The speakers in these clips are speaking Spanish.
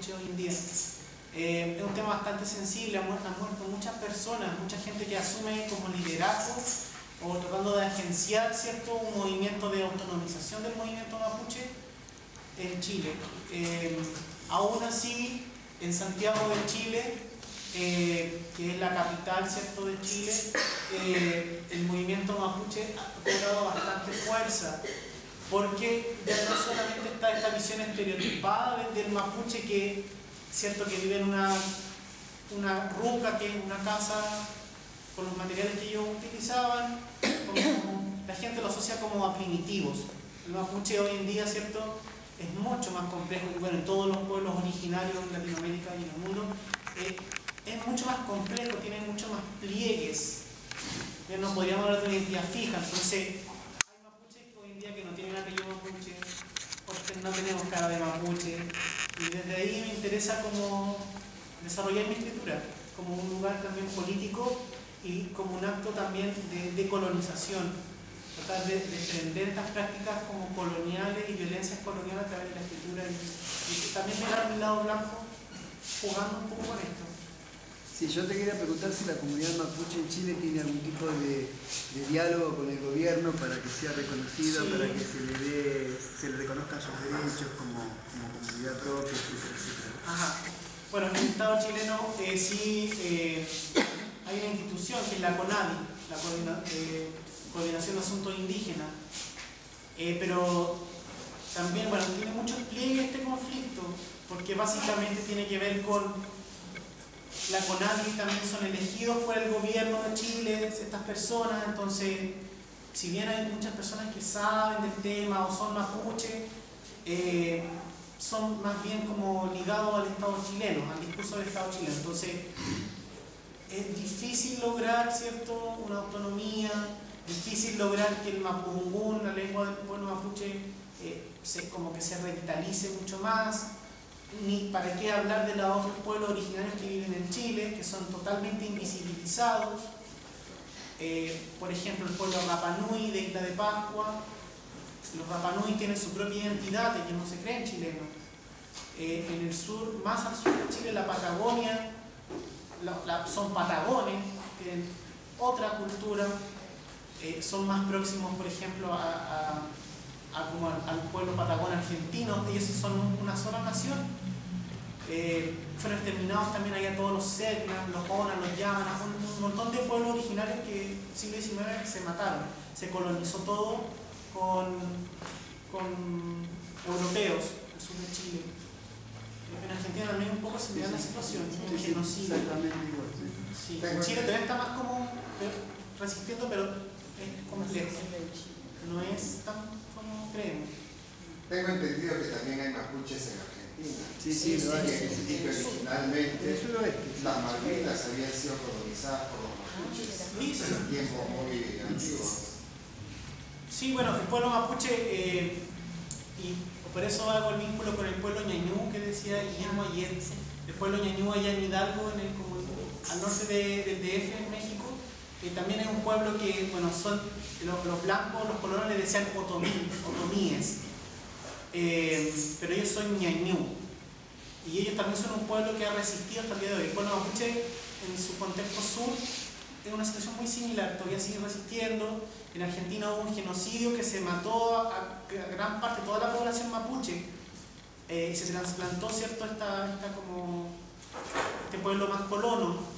mapuche hoy en día. Es un tema bastante sensible, han muerto muchas personas, mucha gente que asume como liderazgo o tratando de agenciar, ¿cierto?, un movimiento de autonomización del movimiento mapuche en Chile. Aún así, en Santiago de Chile, que es la capital, ¿cierto?, de Chile, el movimiento mapuche ha cobrado bastante fuerza, porque ya no solamente está esta visión estereotipada del mapuche que, ¿cierto?, que vive en una ruca, que es una casa con los materiales que ellos utilizaban, como la gente lo asocia como a primitivos. El mapuche hoy en día, ¿cierto?, es mucho más complejo, y bueno, en todos los pueblos originarios en Latinoamérica y en el mundo, es mucho más complejo, tiene mucho más pliegues. Ya no podríamos hablar de una identidad fija, entonces hay mapuches hoy en día que no tienen apellido mapuche, porque no tenemos cara de mapuche, y desde ahí me interesa como desarrollar mi escritura, como un lugar también político y como un acto también de colonización. Tratar de defender estas prácticas como coloniales y violencias coloniales a través de la escritura y también mirar mi lado blanco jugando un poco con esto. Sí, yo te quería preguntar si la comunidad mapuche en Chile tiene algún tipo de diálogo con el gobierno para que sea reconocida, sí, para que se le reconozcan sus derechos como comunidad propia, etcétera, etcétera. Ajá. Bueno, en el Estado chileno hay una institución que es la CONADI, la Coordinación de Asuntos Indígenas, pero también, bueno, tiene muchos pliegues este conflicto, porque básicamente tiene que ver con la CONADI, también son elegidos por el gobierno de Chile, estas personas, entonces, si bien hay muchas personas que saben del tema o son mapuche, son más bien como ligados al Estado chileno, al discurso del Estado chileno, entonces es difícil lograr, ¿cierto?, una autonomía, difícil lograr que el mapudungún, la lengua del pueblo mapuche, como que se revitalice mucho más, ni para qué hablar de los otros pueblos originarios que viven en Chile, que son totalmente invisibilizados. Por ejemplo, el pueblo Rapa Nui de Isla de Pascua. Los Rapa Nui tienen su propia identidad, ellos no se creen chilenos. En el sur, más al sur de Chile, la Patagonia, son patagones, tienen otra cultura, son más próximos, por ejemplo, como al pueblo patagón argentino. Ellos son una sola nación. Fueron exterminados también allá todos los Selknam, los Onas, los Yamanas, un montón de pueblos originarios que en el siglo XIX se mataron. Se colonizó todo con europeos, el sur de Chile. En Argentina también un poco se me da la situación, un genocidio. Sí. En Chile todavía está más como resistiendo, pero es complejo. No es tan como creemos. Tengo entendido que también hay mapuches en Argentina. Sí, lo hay. Y que originalmente las Malvinas habían sido colonizadas por los mapuches en tiempos muy antiguos. Sí, bueno, el pueblo mapuche, y por eso hago el vínculo con el pueblo ñañú que decía Guillermo ayer. El pueblo ñañú allá en Hidalgo, al norte del DF en México, también es un pueblo que, bueno, son los blancos, los colonos le decían otomíes, pero ellos son ñañú, y ellos también son un pueblo que ha resistido hasta el día de hoy. El pueblo mapuche en su contexto sur es una situación muy similar, todavía sigue resistiendo. En Argentina hubo un genocidio que se mató a gran parte, toda la población mapuche, y se trasplantó, ¿cierto?, este pueblo más colono.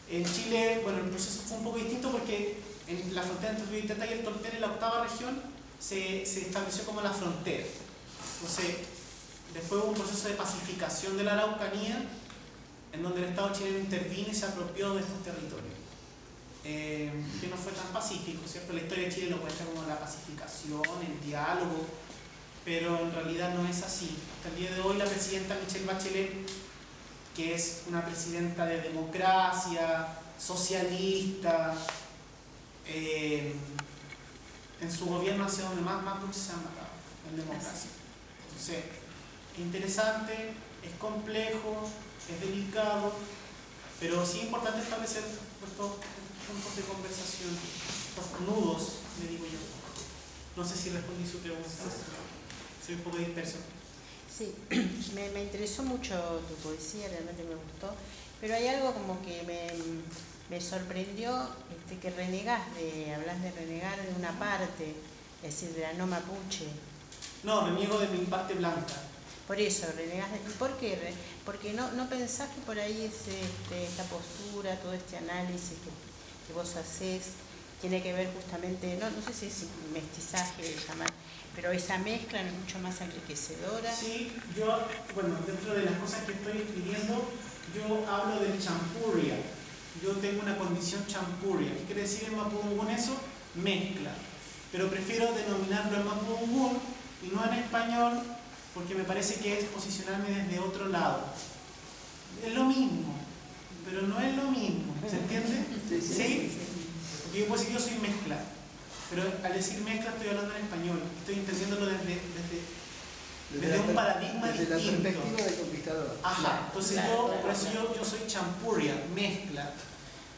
En Chile, bueno, el proceso fue un poco distinto porque en la frontera entre Río Itata y el Tolten, en la octava región, se estableció como la frontera. Entonces, después hubo un proceso de pacificación de la Araucanía, en donde el Estado chileno intervino y se apropió de estos territorios. Que no fue tan pacífico, ¿cierto? La historia de Chile lo cuenta como la pacificación, el diálogo, pero en realidad no es así. Hasta el día de hoy la presidenta Michelle Bachelet, que es una presidenta de democracia, socialista, en su gobierno hacia donde más mapuches se han matado, en democracia. Entonces, es interesante, es complejo, es delicado, pero sí es importante establecer estos puntos de conversación, estos nudos, le digo yo. No sé si respondí su pregunta, soy un poco disperso. Sí, me interesó mucho tu poesía, realmente me gustó, pero hay algo como que me sorprendió, que hablas de renegar de una parte, es decir, de la no mapuche. No, reniego de mi parte blanca. Por eso, renegás de... ¿Por qué? Porque no pensás que por ahí esta postura, todo este análisis que vos hacés, tiene que ver justamente, no sé si es mestizaje, llamar, pero esa mezcla es mucho más enriquecedora. Sí, bueno, dentro de las cosas que estoy escribiendo, yo hablo del champurria. Yo tengo una condición champurria. ¿Qué quiere decir en mapudungún eso? Mezcla. Pero prefiero denominarlo en mapudungún y no en español, porque me parece que es posicionarme desde otro lado. Es lo mismo, pero no es lo mismo. ¿Se entiende? ¿Sí? Porque yo puedo decir yo soy mezcla, pero al decir mezcla estoy hablando en español. Estoy entendiéndolo desde un paradigma distinto. Desde la perspectiva del conquistador. Ajá, entonces por eso yo soy champurria, mezcla.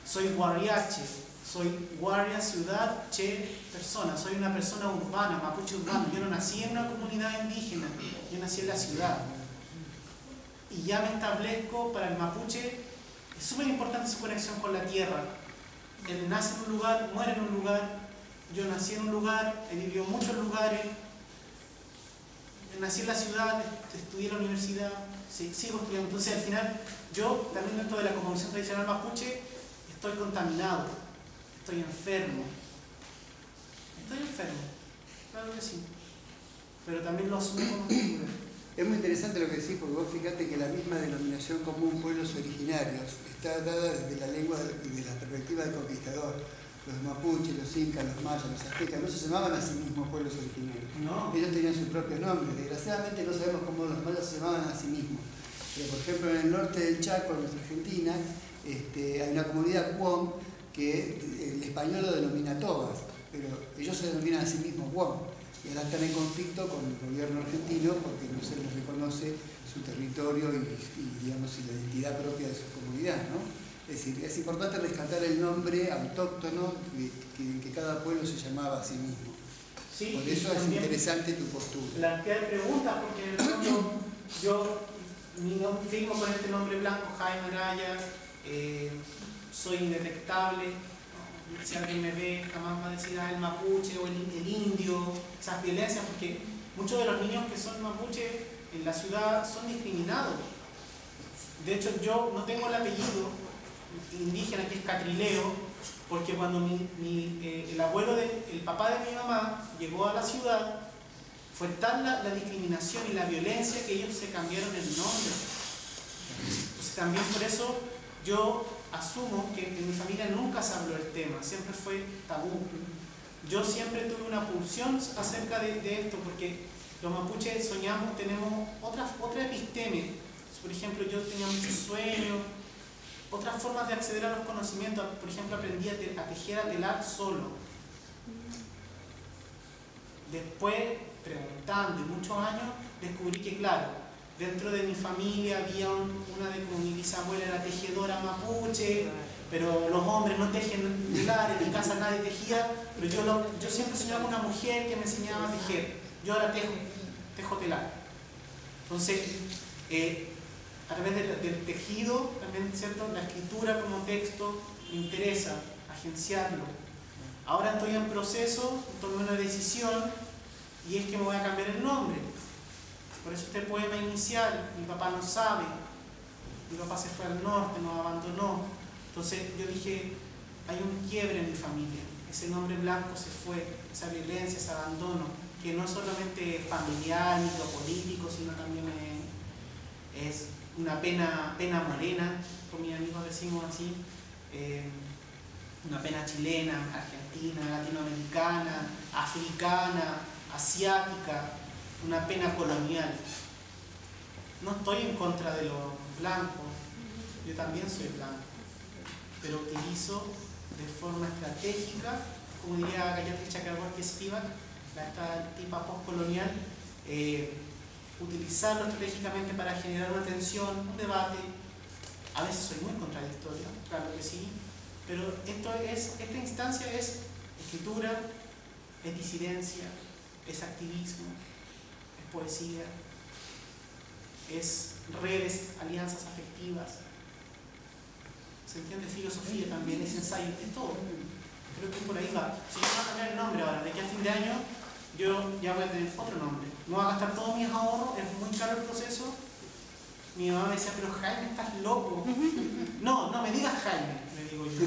Soy guariache, soy guardia, ciudad, che, persona. Soy una persona urbana, mapuche urbano. Yo no nací en una comunidad indígena, yo nací en la ciudad. Y ya me establezco para el mapuche. Es súper importante su conexión con la tierra. Él nace en un lugar, muere en un lugar. Yo nací en un lugar, he vivido en muchos lugares. Nací en la ciudad, estudié en la universidad, sigo estudiando. Entonces, al final, yo también dentro de la cosmovisión tradicional mapuche, estoy contaminado, estoy enfermo. Estoy enfermo, claro que sí. Pero también lo asumo como figura. Es muy interesante lo que decís, porque vos fíjate que la misma denominación común pueblos originarios está dada desde la lengua y de la perspectiva del conquistador. Los mapuches, los incas, los mayas, los aztecas no se llamaban a sí mismos pueblos originarios. No. Ellos tenían sus propios nombres. Desgraciadamente no sabemos cómo los mayas se llamaban a sí mismos. Pero por ejemplo en el norte del Chaco, en nuestra Argentina, hay una comunidad Huon que el español lo denomina Tobas, pero ellos se denominan a sí mismos Huon. Y ahora están en conflicto con el gobierno argentino porque no se les reconoce su territorio y la identidad propia de su comunidad, ¿no? Es decir, es importante rescatar el nombre autóctono que cada pueblo se llamaba a sí mismo. Sí, por eso es interesante tu postura. Plantear preguntas, porque en el fondo yo firmo con este nombre blanco, Jaime Araya, soy indetectable. ¿No? Si alguien me ve, jamás va a decir el mapuche o el indio, esas violencias, porque muchos de los niños que son mapuche en la ciudad son discriminados. De hecho, yo no tengo el apellido indígena, que es Catrileo, porque cuando el papá de mi mamá llegó a la ciudad, fue tal la discriminación y la violencia que ellos se cambiaron el nombre. Entonces también por eso yo asumo que en mi familia nunca se habló del tema, siempre fue tabú. Yo siempre tuve una pulsión acerca de esto, porque los mapuches soñamos, tenemos otra episteme. Por ejemplo, yo tenía muchos sueños, otras formas de acceder a los conocimientos. Por ejemplo, aprendí a tejer, a telar solo. Después, preguntando, y muchos años, descubrí que, claro, dentro de mi familia había una de como mi bisabuela era tejedora mapuche, pero los hombres no tejen telar, en mi casa nadie tejía, pero yo siempre soñaba con una mujer que me enseñaba a tejer. Yo ahora tejo telar. Entonces, a través del tejido, también, ¿cierto? La escritura como texto me interesa agenciarlo. Ahora estoy en proceso, tomé una decisión y es que me voy a cambiar el nombre. Por eso este poema inicial, mi papá no sabe, mi papá se fue al norte, nos abandonó. Entonces yo dije, hay un quiebre en mi familia, ese nombre blanco se fue, esa violencia, ese abandono, que no es solamente familiar ni político, sino también es una pena morena, con mis amigos decimos así, una pena chilena, argentina, latinoamericana, africana, asiática, una pena colonial. No estoy en contra de los blancos, yo también soy blanco, pero utilizo de forma estratégica, como diría Gayatri Chakraborty Spivak, esta tipa postcolonial, utilizarlo estratégicamente para generar una tensión, un debate. A veces soy muy contradictorio, claro que sí, pero esta instancia es escritura, es disidencia, es activismo, es poesía, es redes, alianzas afectivas. ¿Se entiende? Filosofía también, es ensayo, es todo. Creo que por ahí va. Si yo voy a cambiar el nombre ahora, de que a fin de año yo ya voy a tener otro nombre. No voy a gastar todos mis ahorros, es muy caro el proceso. Mi mamá me decía, pero Jaime, estás loco. No, no me digas Jaime, le digo yo.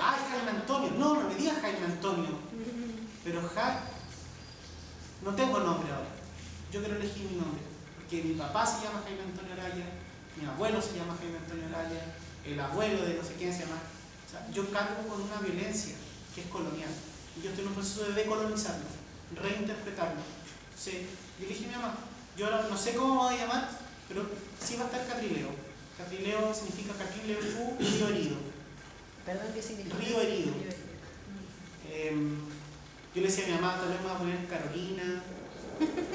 Ay, Jaime Antonio. No, no me digas Jaime Antonio. Pero no tengo nombre ahora. Yo quiero elegir mi nombre. Porque mi papá se llama Jaime Antonio Araya, mi abuelo se llama Jaime Antonio Araya, el abuelo de no sé quién se llama. O sea, yo cargo con una violencia que es colonial. Y yo estoy en un proceso de decolonizarlo, reinterpretarlo. Sí, yo elegí a mi mamá. Yo ahora no sé cómo me voy a llamar, pero sí va a estar Catrileo. Catrileo significa Catrileo río herido. ¿Perdón, qué significa? Río herido. Yo le decía a mi mamá, tal vez me voy a poner Carolina,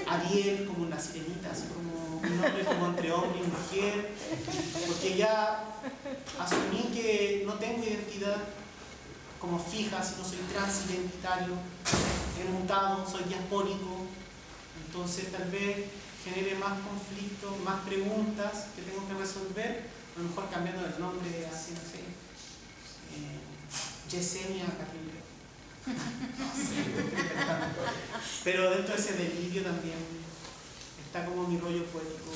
Ariel, como una sirenita, así como un nombre como entre hombre y mujer, porque ya asumí que no tengo identidad como fija, sino soy transidentitario, he mutado, soy diaspórico, entonces tal vez genere más conflictos, más preguntas que tengo que resolver, a lo mejor cambiando el nombre, así no sé, Yesenia Carrillo. Pero dentro de ese delirio también está como mi rollo poético.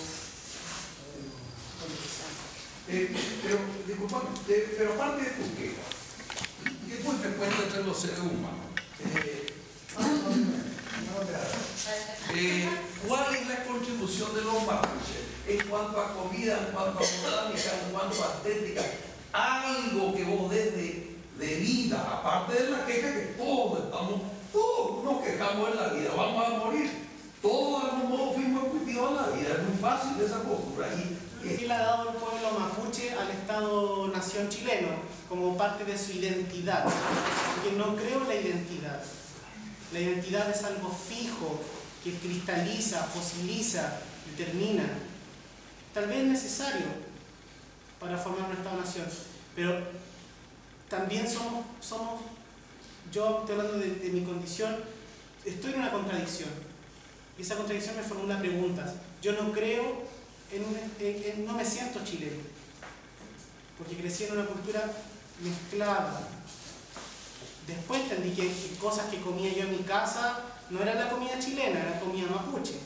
Pero, disculpame, pero aparte de tu queja, que es muy frecuente entre los seres humanos, ¿cuál es la contribución de los mapuches en cuanto a comida, en cuanto a botánica, en cuanto a estética? Algo que vos des de vida, aparte de la queja que todos nos quejamos en la vida, vamos a morir, todos de algún modo fuimos cultivados en la vida, es muy fácil esa postura. ¿Qué le ha dado el pueblo mapuche al Estado-nación chileno como parte de su identidad? Porque no creo la identidad. La identidad es algo fijo, que cristaliza, fosiliza, determina. Tal vez es necesario para formar un Estado-nación, pero también somos, yo estoy hablando de mi condición, estoy en una contradicción. Y esa contradicción me formula preguntas. Yo no creo, no me siento chileno, porque crecí en una cultura mezclada. Después entendí que cosas que comía yo en mi casa no era la comida chilena, era comida mapuche.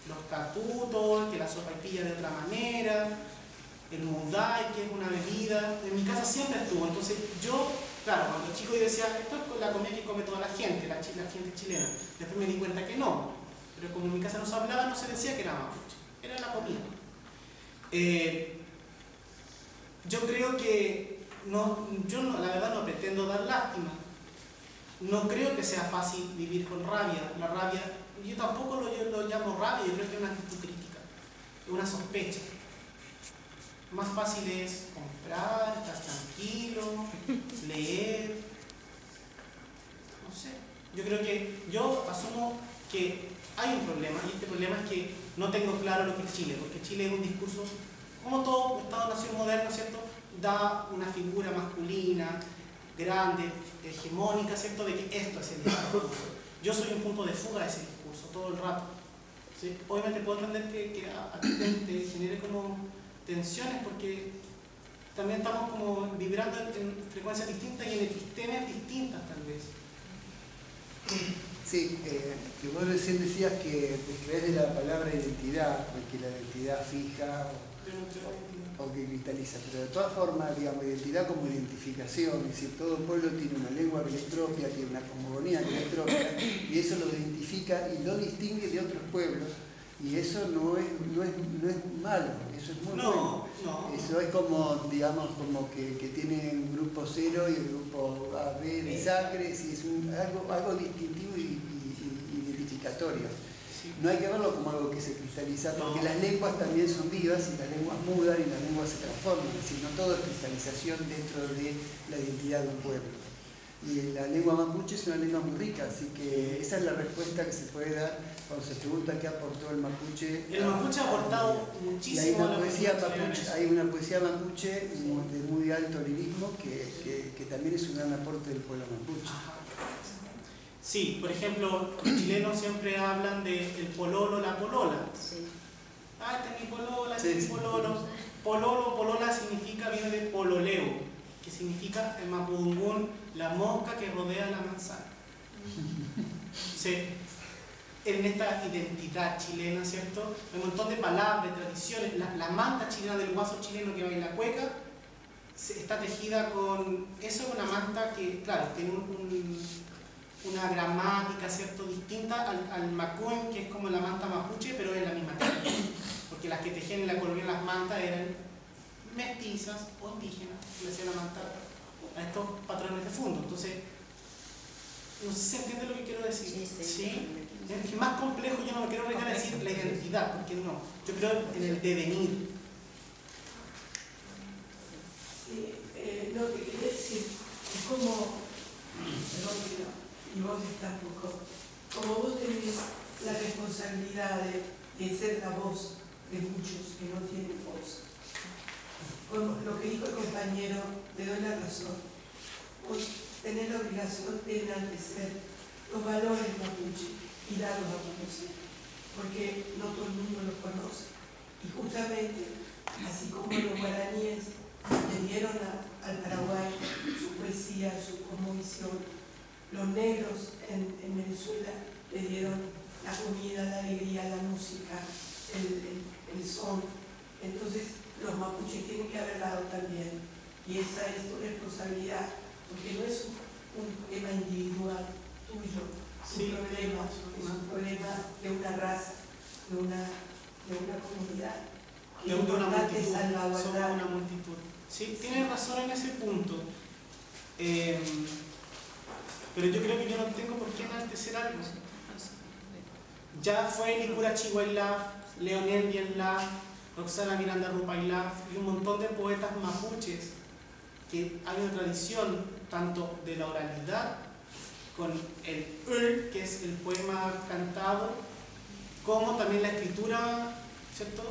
Los catutos, que la sopaipilla de otra manera, el mudai, que es una bebida, en mi casa siempre estuvo. Entonces yo, claro, cuando chico yo decía, esto es la comida que come toda la gente chilena. Después me di cuenta que no, pero como en mi casa no se hablaba, no se decía que era mapuche, era la comida. Yo creo que la verdad no pretendo dar lástima. No creo que sea fácil vivir con rabia. La rabia, yo tampoco lo llamo rabia, yo creo que es una actitud crítica, es una sospecha. Más fácil es comprar, estar tranquilo, leer, no sé. Yo creo que yo asumo que hay un problema, y este problema es que no tengo claro lo que es Chile, porque Chile es un discurso, como todo Estado-nación moderno, ¿cierto? Da una figura masculina, grande, hegemónica, ¿cierto? De que esto es el discurso. Yo soy un punto de fuga de ese discurso todo el rato. ¿Sí? Obviamente puedo entender que a ti te genere como tensiones, porque también estamos como vibrando en frecuencias distintas y en epistemes distintas tal vez. Sí, que vos recién decías que después de la palabra identidad, porque la identidad fija o que cristaliza, pero de todas formas, digamos, identidad como identificación, es decir, todo pueblo tiene una lengua que le es propia, tiene una cosmogonía que le es propia, y eso lo identifica y lo distingue de otros pueblos, y eso no es malo, eso es muy bueno. No. Eso es como, digamos, como que tienen un grupo cero y el grupo A, B, bisagres, y es algo distintivo y identificatorio. No hay que verlo como algo que se cristaliza, porque las lenguas también son vivas y las lenguas mudan y las lenguas se transforman, es decir, no todo es cristalización dentro de la identidad de un pueblo. Y la lengua mapuche es una lengua muy rica, así que esa es la respuesta que se puede dar cuando se pregunta qué aportó el mapuche. El mapuche ha aportado muchísimo. Y hay una poesía mapuche de muy alto lirismo que también es un gran aporte del pueblo mapuche. Sí, por ejemplo, los chilenos siempre hablan del pololo, la polola. Sí. Esta es mi polola, este es mi pololo. Pololo, polola viene de pololeo, que significa en mapudungún la mosca que rodea la manzana. Sí. En esta identidad chilena, ¿cierto? Hay un montón de palabras, de tradiciones. La manta chilena del guaso chileno que baila cueca está tejida con... Eso es una manta que, claro, tiene una gramática, ¿cierto?, distinta al macún, que es como la manta mapuche, pero es la misma tela. Porque las que tejían en la colonia las mantas eran mestizas o indígenas, que le hacían la manta a estos patrones de fondo. Entonces, no sé si se entiende lo que quiero decir. ¿Sí? Es más complejo, yo no me quiero arriesgar a decir la identidad, porque no. Yo creo en el devenir. Sí, lo que quería decir es como, y vos estás poco, como vos tenés la responsabilidad de ser la voz de muchos que no tienen voz. Como lo que dijo el compañero, le doy la razón. Vos tenés la obligación de enaltecer los valores mapuche y darlos a conocer, porque no todo el mundo los conoce. Y justamente, así como los guaraníes le dieron al Paraguay su poesía, su cosmovisión, los negros en Venezuela le dieron la comida, la alegría, la música, el son. Entonces, los mapuches tienen que haber dado también, y esa es tu responsabilidad, porque no es un tema individual tuyo, Sí, es un problema de una raza, de una comunidad. De una multitud, somos una multitud. Sí, tienes razón en ese punto. Pero yo creo que yo no tengo por qué enaltecer algo. Ya fue Licura Chihuailaf, Leonel Bienlaf, Roxana Miranda Rupailaf y un montón de poetas mapuches que hay una tradición tanto de la oralidad con el que es el poema cantado, como también la escritura, ¿cierto?,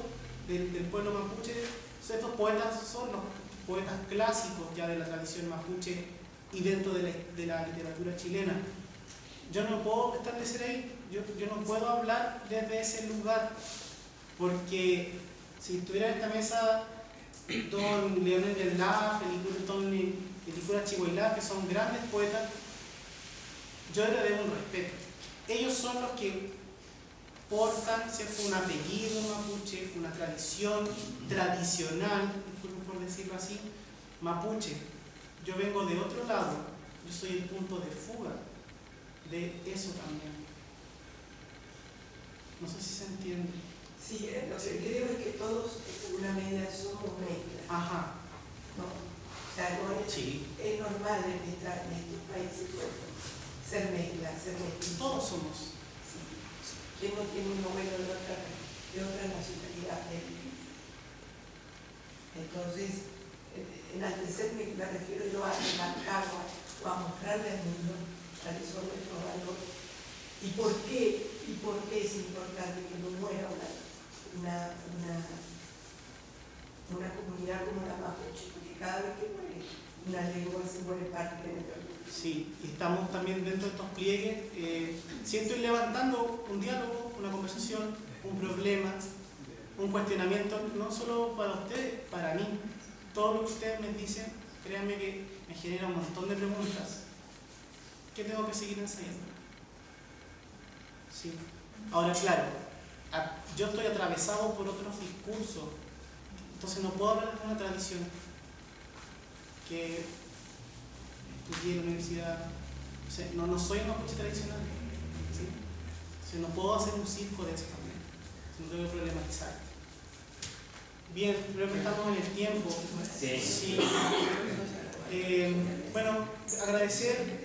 del pueblo mapuche. Estos poetas son los poetas clásicos ya de la tradición mapuche y dentro de la literatura chilena. Yo no puedo establecer ahí, yo no puedo hablar desde ese lugar, porque si estuviera en esta mesa don Leonel Bienlaf, don Licura Chihuailaf, que son grandes poetas, yo les debo un respeto. Ellos son los que portan, ¿cierto?, un apellido mapuche, una tradición tradicional, por decirlo así, mapuche. Yo vengo de otro lado, yo soy el punto de fuga de eso también. No sé si se entiende. Sí, lo que creo es que todos en una medida somos mezclas. Ajá. ¿No? O sea, no es, Sí. es normal en estos países ser mezcla, ser mezcla. Todos somos. Sí. ¿Quién no tiene un abuelo de otra nacionalidad? Entonces, enaltecerme me refiero yo a remarcar o a mostrarle al mundo cuáles son nuestros valores. ¿Y por qué es importante que no muera una comunidad como la mapuche? Porque cada vez que muere una lengua se muere parte de nuestra vida. Sí, y estamos también dentro de estos pliegues. Si estoy levantando un diálogo, una conversación, un problema, un cuestionamiento, no solo para ustedes, para mí. Todo lo que ustedes me dicen, créanme que me genera un montón de preguntas. ¿Qué tengo que seguir ensayando? Sí. Ahora, claro, yo estoy atravesado por otros discursos, entonces no puedo hablar de una tradición que estudié en la universidad. O sea, no soy mapuche tradicional, ¿sí? O sea, no puedo hacer un circo de eso también, no tengo que problematizar. Bien, creo que estamos en el tiempo. Sí. Bueno, agradecer.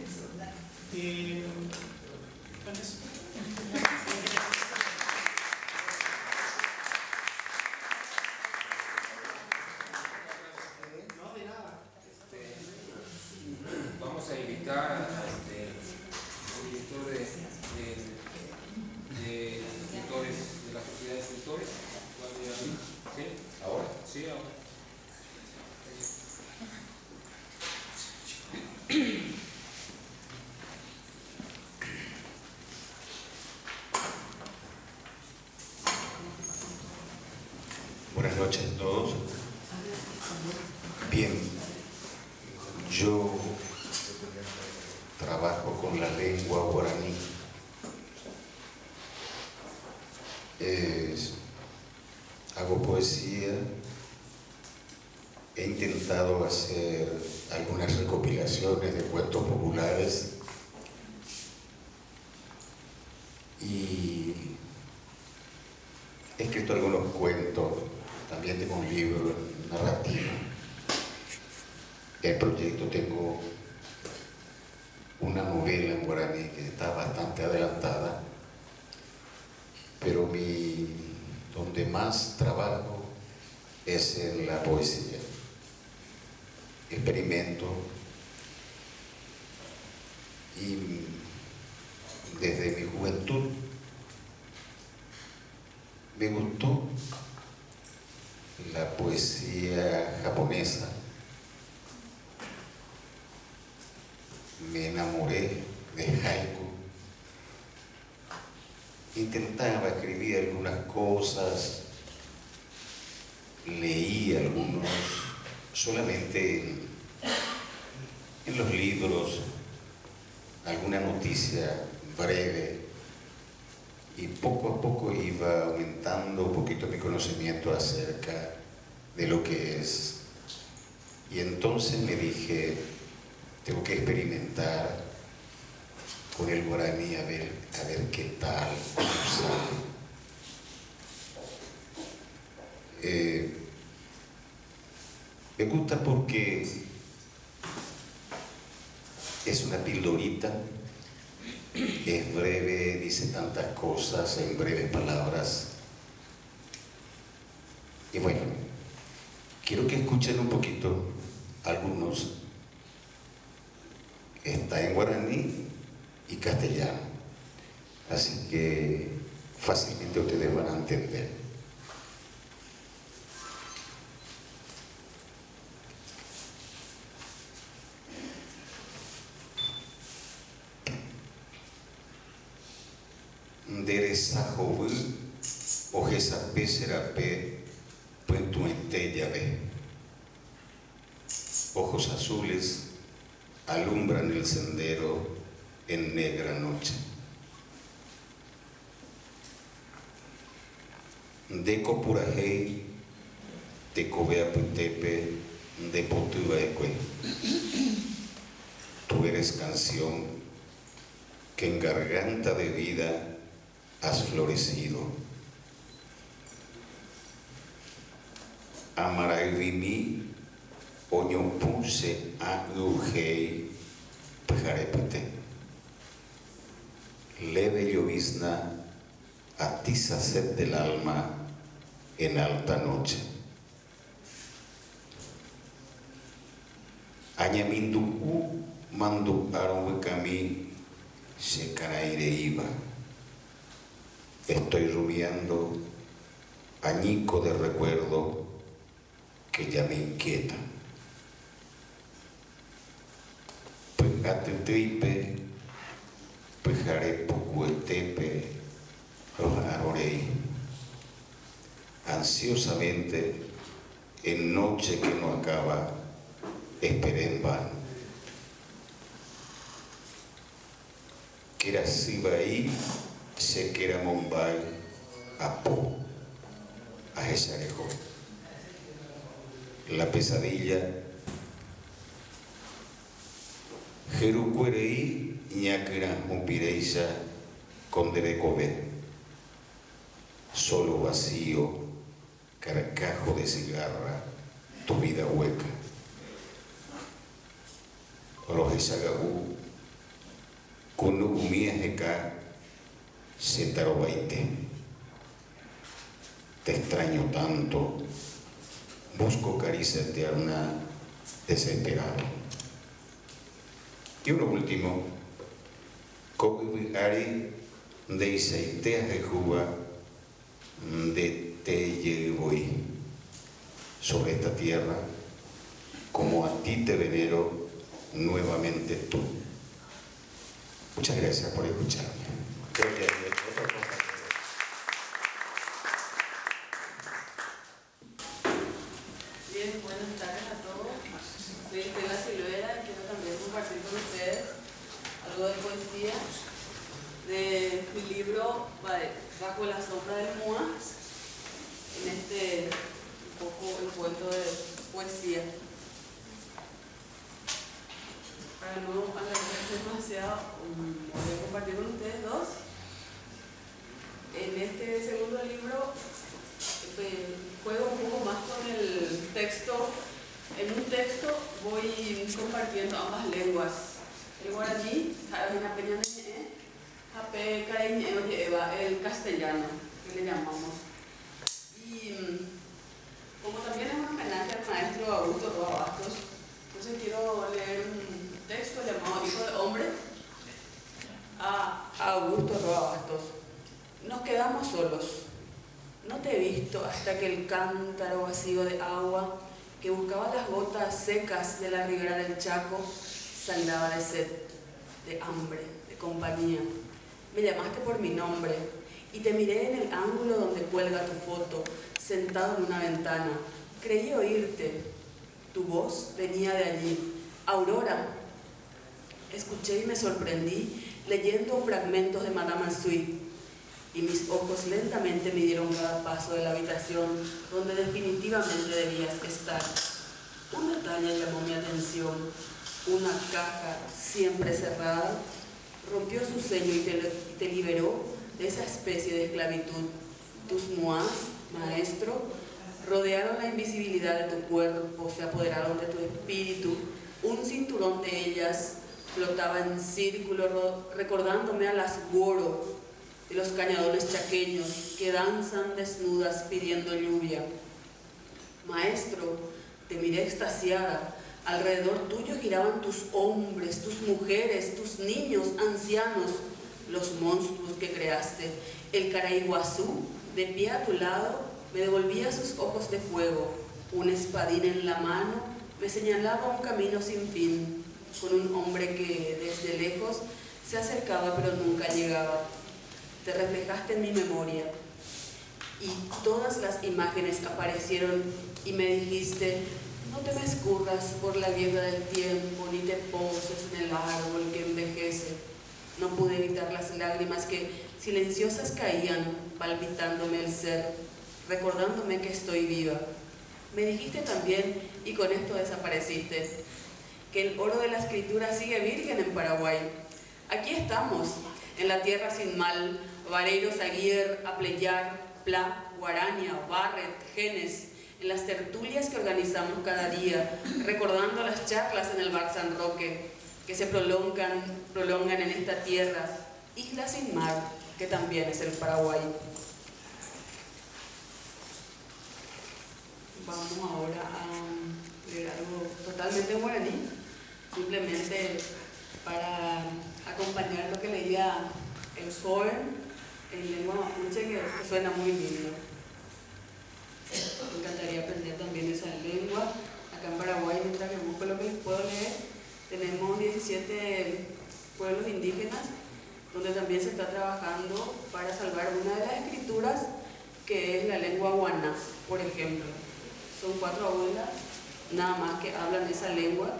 Gracias. No, de nada. Vamos a invitar al director de escritores, de la Sociedad de Escritores. ¿Sí? ¿Ahora? Sí, ahora. buenas noches a todos. Bien, yo trabajo con la lengua guaraní. Hago poesía, he intentado hacer algunas recopilaciones de cuentos populares y he escrito algunos cuentos, también tengo un libro narrativo. El proyecto tengo una novela en guaraní que está bastante adelantada, pero donde más trabajo es en la poesía. Experimento y desde mi juventud me gustó la poesía japonesa. Me enamoré de haiku. Intentaba escribir algunas cosas, leí algunos, solamente en los libros, alguna noticia breve, y poco a poco iba aumentando un poquito mi conocimiento acerca de lo que es. Y entonces me dije, tengo que experimentar con el guaraní a ver qué tal, cómo sale. Me gusta porque es una pildorita, es breve, dice tantas cosas en breves palabras. Y bueno, quiero que escuchen un poquito algunos. Está en guaraní y castellano, así que fácilmente ustedes van a entender. Derezajovu ojesape serape puentuente llave. Ojos azules alumbran el sendero en negra noche. Deco purajei, te covea putepe, de potubaeque. Tú eres canción que en garganta de vida has florecido. Amaraivimi, oñopuse a ugei, pejarepute. Leve llovizna atiza sed del alma en alta noche. Añamindu mandu aronwekami shekaraire iba. Estoy rumiando añico de recuerdo que ya me inquieta. Pejatetripe, pejarepocuetepe, rojarorei. Ansiosamente, en noche que no acaba, esperé en vano. Que era Sibaí, sé que era Mumbai, Apo, a Esarejo. La pesadilla, Jerucuerei, ñaquera Mupireisa, Conderecobe. Solo vacío, carcajo de cigarra, tu vida hueca. Rojesagabú, Kunugumiejeca, Setarobaite. Te extraño tanto, busco caricia eterna, desesperado. Y uno último, Kokubiari de Isaitea de Juba, de Teyeboí, sobre esta tierra, como a ti te venero, nuevamente tú. Muchas gracias por escucharme. Creo que hay otra cosa. de mi libro Bajo la sombra del MUA, en un poco el cuento de poesía. Para no alargarse demasiado, voy a compartir con ustedes dos. En este segundo libro juego un poco más con el texto. En un texto voy compartiendo ambas lenguas. El guaraní, el castellano, que le llamamos. Y como también es un homenaje al maestro Augusto Roa Bastos, entonces quiero leer un texto llamado Hijo de Hombre a Augusto Roa Bastos. Nos quedamos solos. No te he visto hasta que el cántaro vacío de agua que buscaba las gotas secas de la ribera del Chaco sangraba de sed, de hambre, de compañía. Me llamaste por mi nombre y te miré en el ángulo donde cuelga tu foto, sentado en una ventana. Creí oírte. Tu voz venía de allí. Aurora. Escuché y me sorprendí leyendo fragmentos de Madame Ansui, y mis ojos lentamente midieron cada paso de la habitación donde definitivamente debías estar. Un detalle llamó mi atención. Una caja siempre cerrada rompió su sello y te liberó de esa especie de esclavitud. Tus muas, maestro, rodearon la invisibilidad de tu cuerpo, se apoderaron de tu espíritu. Un cinturón de ellas flotaba en círculo, recordándome a las Goro, de los cañadores chaqueños que danzan desnudas pidiendo lluvia. Maestro, te miré extasiada. Alrededor tuyo giraban tus hombres, tus mujeres, tus niños, ancianos, los monstruos que creaste. El Caraiguazú, de pie a tu lado, me devolvía sus ojos de fuego. Un espadín en la mano me señalaba un camino sin fin, con un hombre que desde lejos se acercaba pero nunca llegaba. Te reflejaste en mi memoria y todas las imágenes aparecieron y me dijiste: no te me escurras por la niebla del tiempo ni te poses en el árbol que envejece. No pude evitar las lágrimas que silenciosas caían, palpitándome el ser, recordándome que estoy viva. Me dijiste también, y con esto desapareciste, que el oro de la escritura sigue virgen en Paraguay. Aquí estamos, en la tierra sin mal, Vareiros, Aguirre, Apleyar, Pla, Guaraña, Barret, Genes, en las tertulias que organizamos cada día, recordando las charlas en el Bar San Roque, que se prolongan en esta tierra, isla sin mar, que también es el Paraguay. Vamos ahora a leer algo totalmente guaraní, simplemente para acompañar lo que leía el joven en lengua mapuche, que suena muy lindo. Me encantaría aprender también esa lengua. Acá en Paraguay, mientras que busco lo que les puedo leer, tenemos 17 pueblos indígenas donde también se está trabajando para salvar una de las escrituras, que es la lengua guaná, por ejemplo. Son 4 abuelas nada más que hablan esa lengua,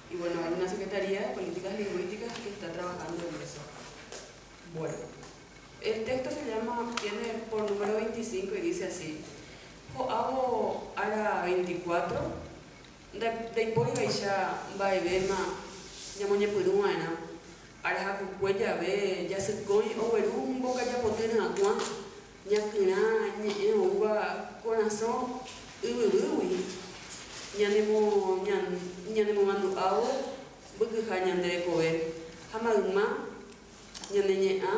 y bueno, hay una Secretaría de Políticas Lingüísticas que está trabajando en eso. Bueno, el texto tiene por número 25 y dice así: Joabo ara 24, de Ipoi Baisha Baibema, Yamoña Puruana, Araja Cucuella Be, Yasecoy, Oberum, Boca Yapotena Aqua, Ñacna, Ñeuba, Corazón, Ubi, Ñanemo Mandu Awo, Bukuja Ñande Kobe, Hamaduma, Ñaneña,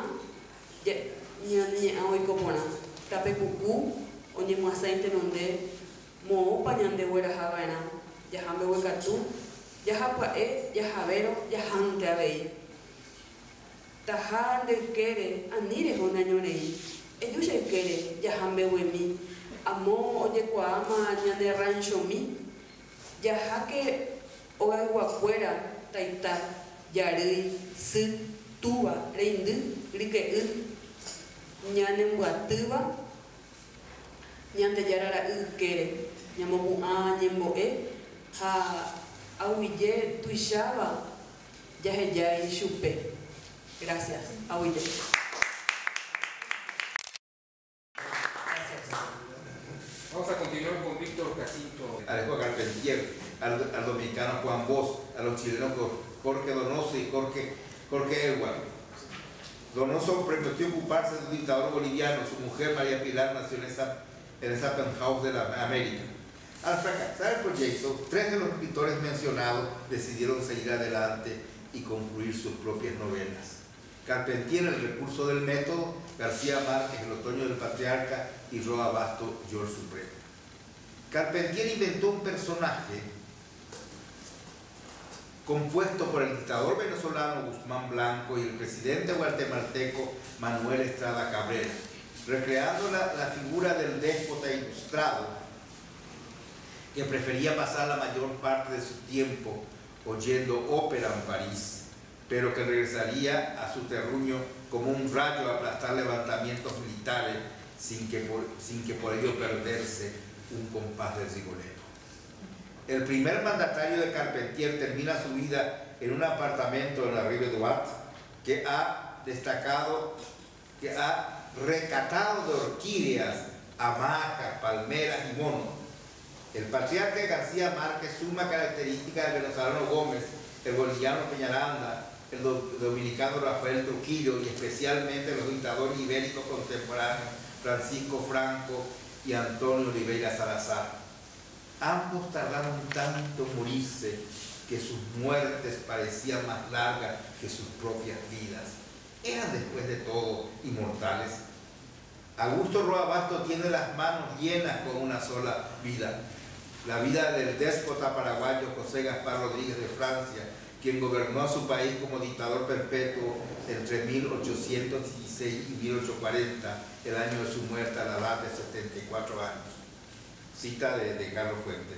Ñaneña Oikopona, Tape Cucú, Oñe Muasainte Nonde, Mo Pañande Huera Javana, Yahambe Huecatú, Yajapae, Yajavero, Yajante Abei. Tajar del Kere, Anire Jonañorei, Eyuya Kere, Yahambe Huemi, Amo Oyecuama, Ñane Rancho Mi, Yajaque Oaguacuera, Taita, Yarei, Su, Tuba, Reindu, Rique, Ñane Muatuba, Ñande Yarara Kere, Ñamobu A, Ñemboe, Ha Ahuille, Tuishaba, Yaheyay, Chupe. Gracias. Ahuille. al dominicano Juan Bosch, a los chilenos Jorge Donoso y Jorge Edward. Donoso prometió ocuparse de un dictador boliviano. Su mujer, María Pilar, nació en esa penthouse de la América. Al fracasar el proyecto, 3 de los escritores mencionados decidieron seguir adelante y concluir sus propias novelas. Carpentier, El recurso del método, García Márquez, El otoño del patriarca y Roa Basto, George Supremo. Carpentier inventó un personaje compuesto por el dictador venezolano Guzmán Blanco y el presidente guatemalteco Manuel Estrada Cabrera, recreando la figura del déspota ilustrado que prefería pasar la mayor parte de su tiempo oyendo ópera en París, pero que regresaría a su terruño como un rayo a aplastar levantamientos militares sin que por ello perderse un compás del Rigoletto. El primer mandatario de Carpentier termina su vida en un apartamento en la Rive Droite que ha recatado de orquídeas, hamacas, palmeras y monos. El patriarca García Márquez suma características del venezolano Gómez, el boliviano Peñaranda, el dominicano Rafael Trujillo y especialmente los dictadores ibéricos contemporáneos Francisco Franco y Antonio Oliveira Salazar. Ambos tardaron tanto en morirse que sus muertes parecían más largas que sus propias vidas. Eran después de todo inmortales. Augusto Roa Basto tiene las manos llenas con una sola vida. La vida del déspota paraguayo José Gaspar Rodríguez de Francia, quien gobernó a su país como dictador perpetuo entre 1816 y 1840, el año de su muerte a la edad de 74 años. Cita de Carlos Fuentes.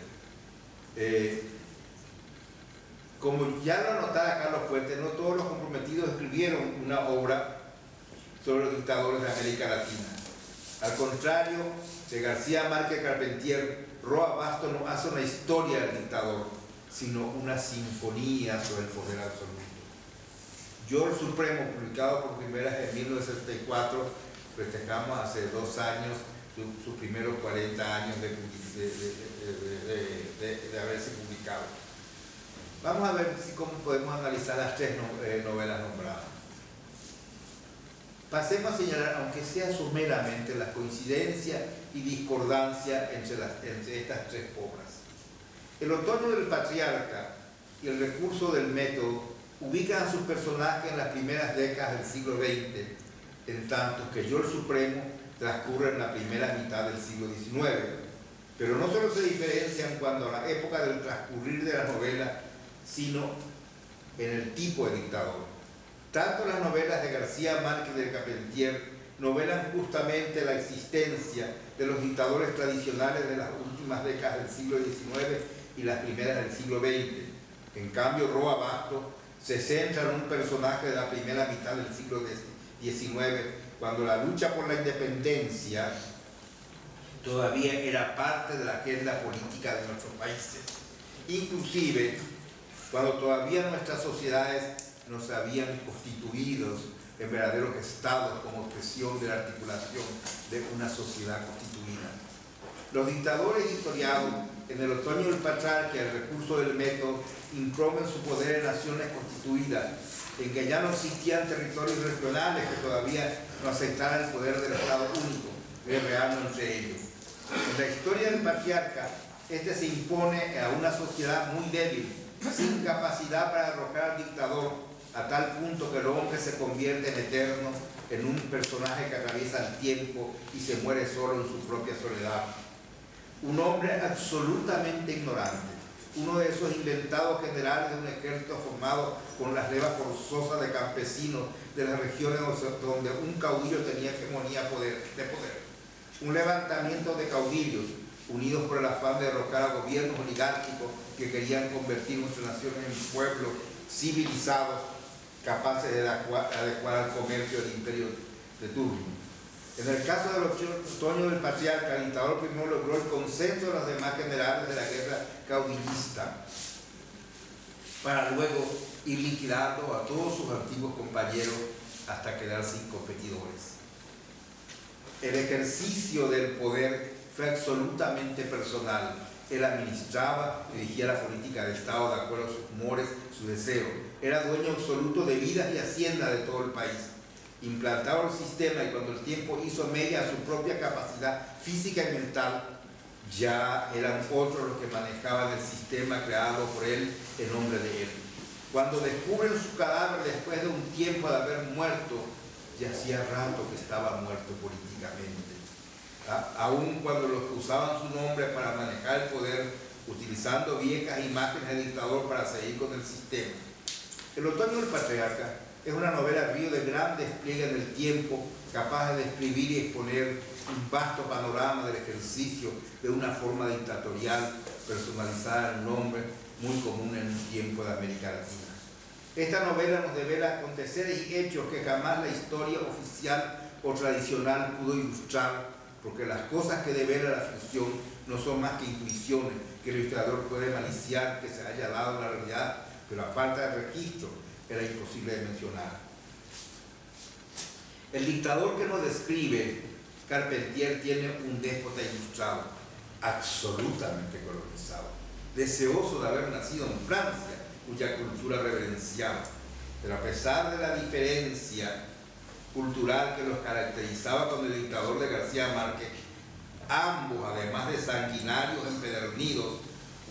Como ya lo anotaba Carlos Fuentes, no todos los comprometidos escribieron una obra sobre los dictadores de América Latina. Al contrario de García Márquez Carpentier, Roa Basto no hace una historia del dictador, sino una sinfonía sobre el poder absoluto. George Supremo, publicado por primera vez en 1974, festejamos hace 2 años sus primeros 40 años de haberse publicado. Vamos a ver cómo podemos analizar las 3 novelas nombradas. Pasemos a señalar, aunque sea someramente, la coincidencia y discordancia entre estas 3 obras. El otoño del patriarca y el recurso del método ubican a sus personajes en las primeras décadas del siglo XX, en tanto que George Supremo transcurre en la primera mitad del siglo XIX. Pero no solo se diferencian cuando a la época del transcurrir de la novela, sino en el tipo de dictador. Tanto las novelas de García Márquez de Carpentier novelan justamente la existencia de los dictadores tradicionales de las últimas décadas del siglo XIX y las primeras del siglo XX. En cambio, Roa Basto se centra en un personaje de la primera mitad del siglo XIX, cuando la lucha por la independencia todavía era parte de la agenda política de nuestros países. Inclusive, cuando todavía nuestras sociedades no se habían constituido en verdaderos estados como expresión de la articulación de una sociedad constituida. Los dictadores historiados en el otoño del patriarca y el recurso del método impromen su poder en naciones constituidas, en que ya no existían territorios regionales que todavía no aceptaran el poder del Estado único, guerreando entre ellos. En la historia del patriarca, este se impone a una sociedad muy débil, sin capacidad para derrocar al dictador, a tal punto que el hombre se convierte en eterno, en un personaje que atraviesa el tiempo y se muere solo en su propia soledad. Un hombre absolutamente ignorante, uno de esos inventados generales de un ejército formado con las levas forzosas de campesinos de las regiones donde un caudillo tenía hegemonía de poder. Un levantamiento de caudillos unidos por el afán de derrocar a gobiernos oligárquicos que querían convertir nuestra nación en pueblos civilizados capaces de adecuar al comercio del imperio de turno. En el caso del otoño del patriarca, el dictador primero logró el consenso de los demás generales de la guerra caudillista para luego ir liquidando a todos sus antiguos compañeros hasta quedar sin competidores. El ejercicio del poder fue absolutamente personal, Él administraba, dirigía la política de Estado de acuerdo a sus humores, sus deseos. Era dueño absoluto de vidas y haciendas de todo el país. Implantaba el sistema y cuando el tiempo hizo mella a su propia capacidad física y mental, ya eran otros los que manejaban el sistema creado por él en nombre de él. Cuando descubren su cadáver después de un tiempo de haber muerto, ya hacía rato que estaba muerto políticamente. Aun cuando los que usaban su nombre para manejar el poder, utilizando viejas imágenes del dictador para seguir con el sistema. El otoño del patriarca es una novela río de gran despliegue en el tiempo, capaz de describir y exponer un vasto panorama del ejercicio de una forma dictatorial personalizada en el nombre, muy común en un tiempo de América Latina. Esta novela nos devela aconteceres y hechos que jamás la historia oficial o tradicional pudo ilustrar, porque las cosas que devela la ficción no son más que intuiciones que el ilustrador puede maliciar que se haya dado en la realidad, pero a falta de registro era imposible de mencionar. El dictador que nos describe Carpentier tiene un déspota ilustrado, absolutamente colonizado, deseoso de haber nacido en Francia, cuya cultura reverenciaba, pero a pesar de la diferencia cultural que los caracterizaba con el dictador de García Márquez, ambos, además de sanguinarios empedernidos,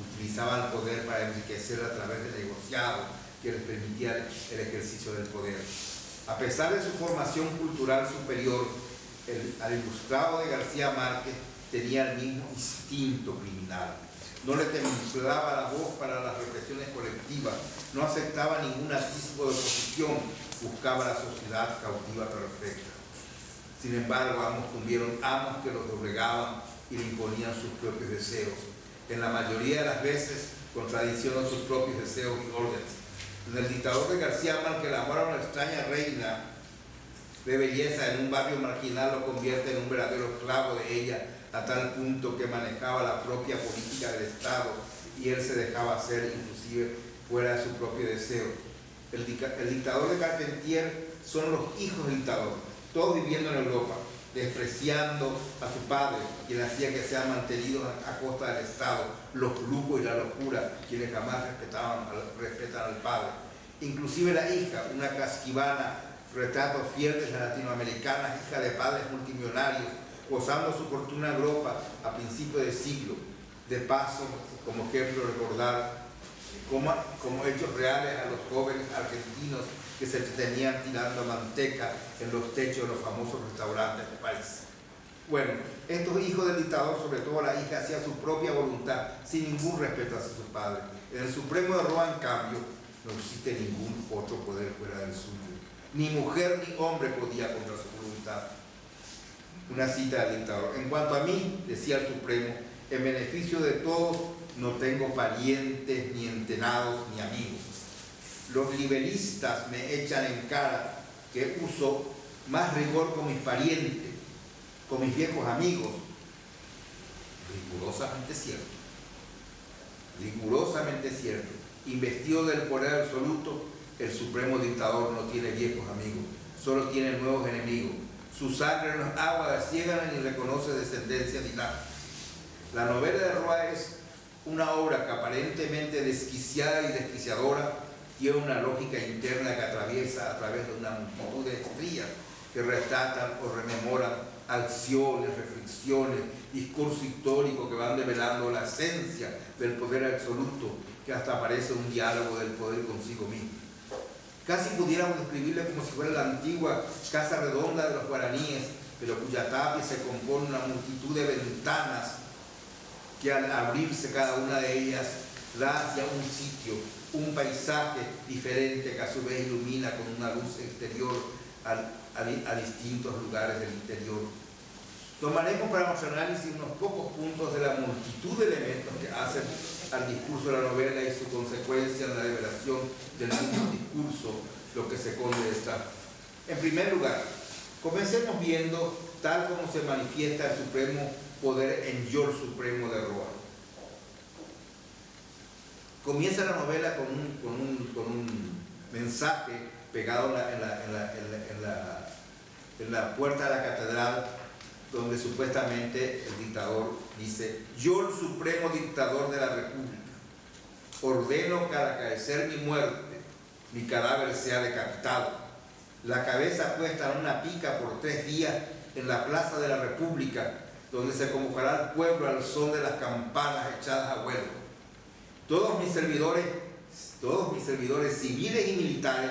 utilizaban el poder para enriquecer a través de negociados que les permitían el ejercicio del poder. A pesar de su formación cultural superior, al ilustrado de García Márquez tenía el mismo instinto criminal. No le temblaba la voz para las represiones colectivas, no aceptaba ningún atisbo de oposición, buscaba la sociedad cautiva perfecta. Sin embargo, ambos tuvieron amos que los doblegaban y le imponían sus propios deseos, en la mayoría de las veces contradiciendo sus propios deseos y órdenes. En el dictador de García Márquez, el amor a una extraña reina de belleza en un barrio marginal lo convierte en un verdadero esclavo de ella, a tal punto que manejaba la propia política del Estado y él se dejaba hacer inclusive fuera de su propio deseo. El dictador de Carpentier son los hijos del dictador, todos viviendo en Europa, despreciando a su padre, quien hacía que sean mantenidos a costa del Estado, los lujos y la locura, quienes jamás respetan al padre. Inclusive la hija, una casquivana, retrato fiel de la latinoamericana, hija de padres multimillonarios, gozando su fortuna en Europa a principios del siglo. De paso, como ejemplo, recordar como hechos reales a los jóvenes argentinos que se entretenían tirando manteca en los techos de los famosos restaurantes de París. Bueno, estos hijos del dictador, sobre todo la hija, hacía su propia voluntad, sin ningún respeto hacia su padre. En el Supremo de Roma, en cambio, no existe ningún otro poder fuera del suyo. Ni mujer ni hombre podía contra su voluntad. Una cita del dictador. En cuanto a mí, decía el Supremo, en beneficio de todos, no tengo parientes, ni entenados, ni amigos. Los libelistas me echan en cara que uso más rigor con mis parientes, con mis viejos amigos. Rigurosamente cierto. Rigurosamente cierto. Investido del poder absoluto, el supremo dictador no tiene viejos amigos, solo tiene nuevos enemigos. Su sangre no es agua de ciégana ni reconoce descendencia dinámica. La novela de Roa es una obra que aparentemente desquiciada y desquiciadora tiene una lógica interna que atraviesa a través de una multitud de estrías que retratan o rememoran acciones, reflexiones, discurso histórico que van develando la esencia del poder absoluto, que hasta parece un diálogo del poder consigo mismo. Casi pudiéramos describirle como si fuera la antigua casa redonda de los guaraníes, pero cuya tapia se compone una multitud de ventanas que al abrirse cada una de ellas da hacia un sitio, un paisaje diferente que a su vez ilumina con una luz exterior a distintos lugares del interior. Tomaremos para nuestro análisis unos pocos puntos de la multitud de elementos que hacen al discurso de la novela y su consecuencia en la revelación del mismo discurso, lo que se esconde detrás. En primer lugar, comencemos viendo tal como se manifiesta el supremo poder en Yo el Supremo de Roa. Comienza la novela con un mensaje pegado en la puerta de la catedral donde supuestamente el dictador dice: yo, el supremo dictador de la República, ordeno que al acaecer mi muerte, mi cadáver sea decapitado, la cabeza puesta en una pica por 3 días en la plaza de la República, donde se convocará al pueblo al son de las campanas echadas a vuelo. Todos mis servidores civiles y militares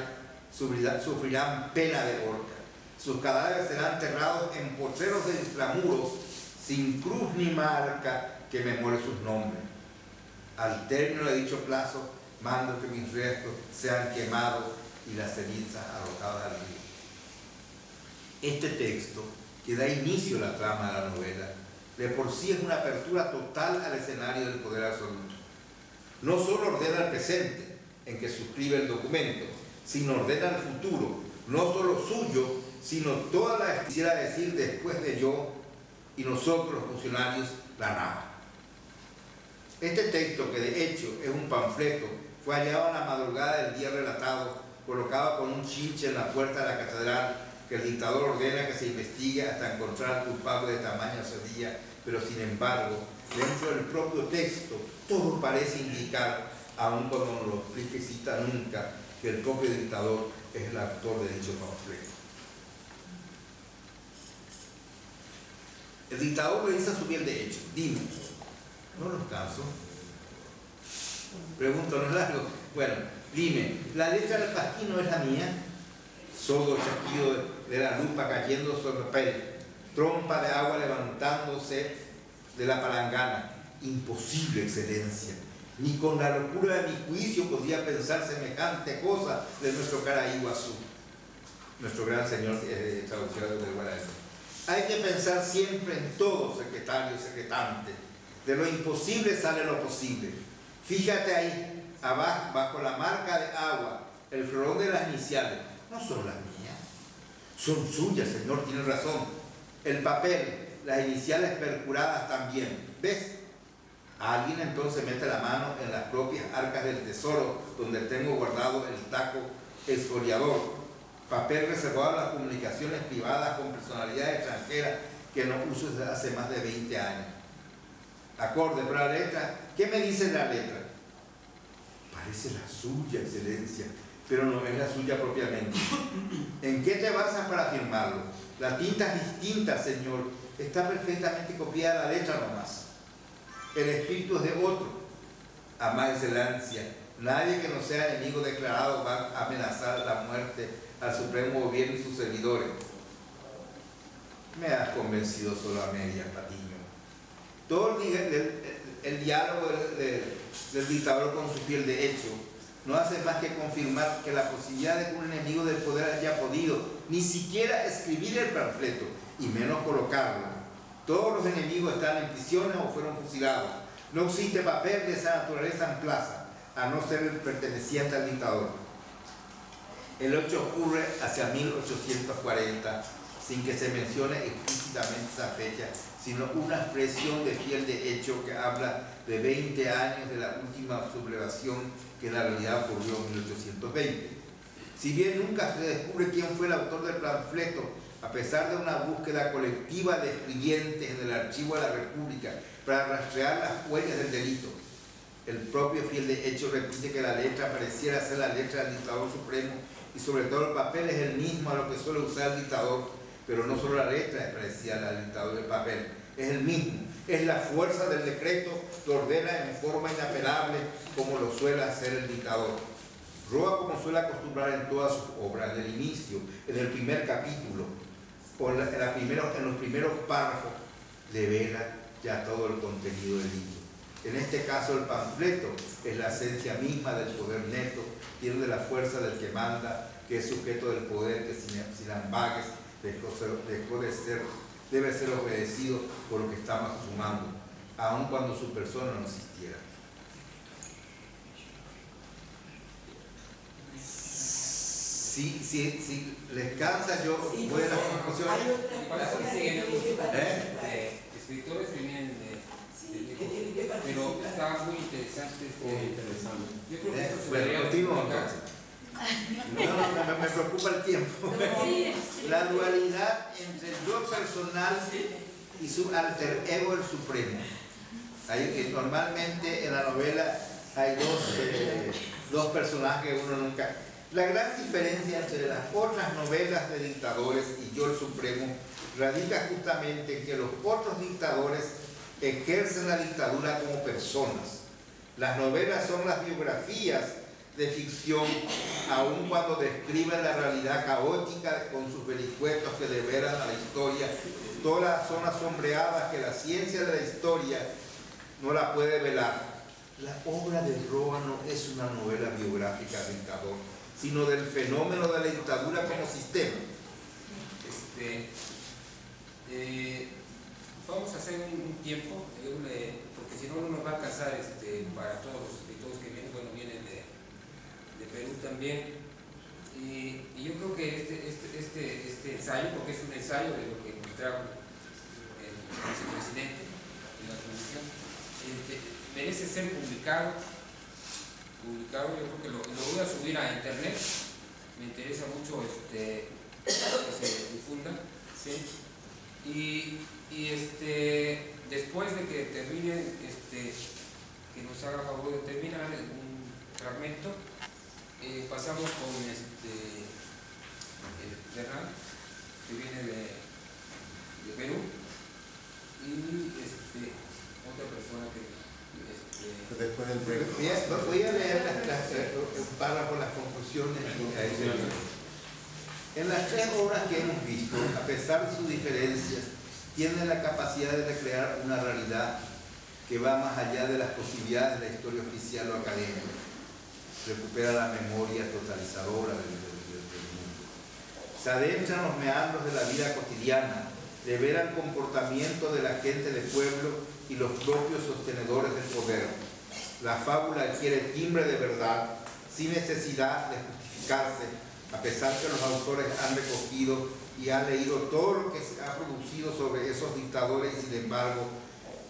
sufrirán pena de horca. Sus cadáveres serán enterrados en pocheros de extramuros, sin cruz ni marca que memore sus nombres. Al término de dicho plazo, mando que mis restos sean quemados y las cenizas arrojadas al río. Este texto, que da inicio a la trama de la novela, de por sí es una apertura total al escenario del poder absoluto. No solo ordena el presente, en que suscribe el documento, sino ordena el futuro, no solo suyo, sino toda la, quisiera decir, después de yo y nosotros los funcionarios, la nada. Este texto, que de hecho es un panfleto, fue hallado en la madrugada del día relatado, colocado con un chinche en la puerta de la catedral, que el dictador ordena que se investigue hasta encontrar al culpable de tamaña osadía, pero sin embargo, dentro del propio texto, todo parece indicar, aun cuando no lo explique y cita nunca, que el propio dictador es el autor de dicho panfleto. El dictador le dice a su bien de hecho: dime, no los canso. Pregunto, ¿no es largo? Bueno, dime, ¿la letra del pasquín no es la mía? Sordo chasquido de la lupa cayendo sobre el papel, trompa de agua levantándose de la palangana. Imposible, excelencia. Ni con la locura de mi juicio podría pensar semejante cosa de nuestro Caraíguazú, nuestro gran señor traductor del guaraní. Hay que pensar siempre en todo, secretario y secretante. De lo imposible sale lo posible. Fíjate ahí, abajo, bajo la marca de agua, el florón de las iniciales. No son las mías, son suyas, señor, tiene razón. El papel, las iniciales percuradas también. ¿Ves? Alguien entonces mete la mano en las propias arcas del tesoro, donde tengo guardado el taco exfoliador, papel reservado a las comunicaciones privadas con personalidades extranjeras que no uso desde hace más de 20 años. Acorde, pero la letra, ¿qué me dice la letra? Parece la suya, excelencia, pero no es la suya propiamente. ¿En qué te basas para firmarlo? La tinta es distinta, señor, está perfectamente copiada la letra nomás. El espíritu es de otro. A más excelencia, nadie que no sea enemigo declarado va a amenazar la muerte al supremo gobierno y sus servidores. Me has convencido solo a medias, Patiño. Todo el diálogo del dictador con su fiel de hecho no hace más que confirmar que la posibilidad de que un enemigo del poder haya podido ni siquiera escribir el panfleto y menos colocarlo. Todos los enemigos están en prisiones o fueron fusilados. No existe papel de esa naturaleza en plaza, a no ser el perteneciente al dictador. El hecho ocurre hacia 1840, sin que se mencione explícitamente esa fecha, sino una expresión de fiel de hecho que habla de 20 años de la última sublevación que en la realidad ocurrió en 1820. Si bien nunca se descubre quién fue el autor del panfleto, a pesar de una búsqueda colectiva de escribientes en el archivo de la República para rastrear las huellas del delito, el propio fiel de hecho repite que la letra pareciera ser la letra del dictador supremo y sobre todo el papel es el mismo a lo que suele usar el dictador, pero no solo la letra es parecida al dictador del papel, es el mismo, es la fuerza del decreto que ordena en forma inapelable como lo suele hacer el dictador. Roa, como suele acostumbrar en todas sus obras, del inicio, en el primer capítulo, o en los primeros párrafos, devela ya todo el contenido del libro. En este caso el panfleto es la esencia misma del poder neto, tiene de la fuerza del que manda, que es sujeto del poder, que sin ambages debe ser obedecido por lo que estamos sumando, aun cuando su persona no existiera. Si les cansa, yo voy a la conclusión. Escritores venían pero está muy interesante. Yo creo que esto se debería No, me preocupa el tiempo. La dualidad entre el yo personal y su alter ego, el supremo. Normalmente en la novela hay dos personajes que uno nunca... La gran diferencia entre las otras novelas de dictadores y Yo el Supremo radica justamente en que los otros dictadores ejercen la dictadura como personas. Las novelas son las biografías de ficción, aun cuando describen la realidad caótica con sus vericuetos que develan a la historia, todas las zonas sombreadas que la ciencia de la historia no la puede velar. La obra de Roa no es una novela biográfica del dictador, sino del fenómeno de la dictadura como sistema. Vamos a hacer un tiempo, porque si no, no nos va a alcanzar para todos los escritores que vienen, bueno, vienen de Perú también. Y yo creo que este ensayo, porque es un ensayo de lo que nos trajo el vicepresidente de la comisión, merece ser publicado. Yo creo que lo voy a subir a internet. Me interesa mucho que se difunda, ¿sí? Y después de que termine, que nos haga favor de terminar un fragmento, pasamos con Bernal, que viene de Perú, y otra persona que después del break. Voy a leer un párrafo, las conclusiones. En las tres obras que hemos visto, a pesar de sus diferencias, tienen la capacidad de recrear una realidad que va más allá de las posibilidades de la historia oficial o académica. Recupera la memoria totalizadora del mundo. Se adentra en los meandros de la vida cotidiana, revela el comportamiento de la gente del pueblo y los propios sostenedores del poder. La fábula adquiere timbre de verdad, sin necesidad de justificarse, a pesar que los autores han recogido y han leído todo lo que se ha producido sobre esos dictadores y sin embargo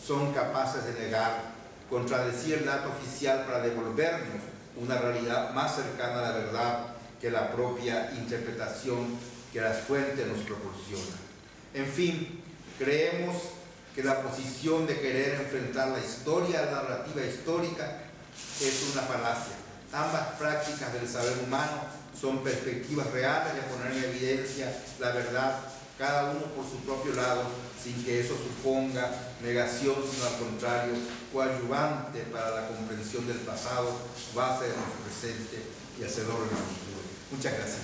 son capaces de negar, contradecir el dato oficial para devolvernos una realidad más cercana a la verdad que la propia interpretación que las fuentes nos proporcionan. En fin, creemos que la posición de querer enfrentar la historia a la narrativa histórica es una falacia. Ambas prácticas del saber humano son perspectivas reales de poner en evidencia la verdad, cada uno por su propio lado, sin que eso suponga negación, sino al contrario, coadyuvante para la comprensión del pasado, base de nuestro presente y hacedor de nuestro futuro. Muchas gracias.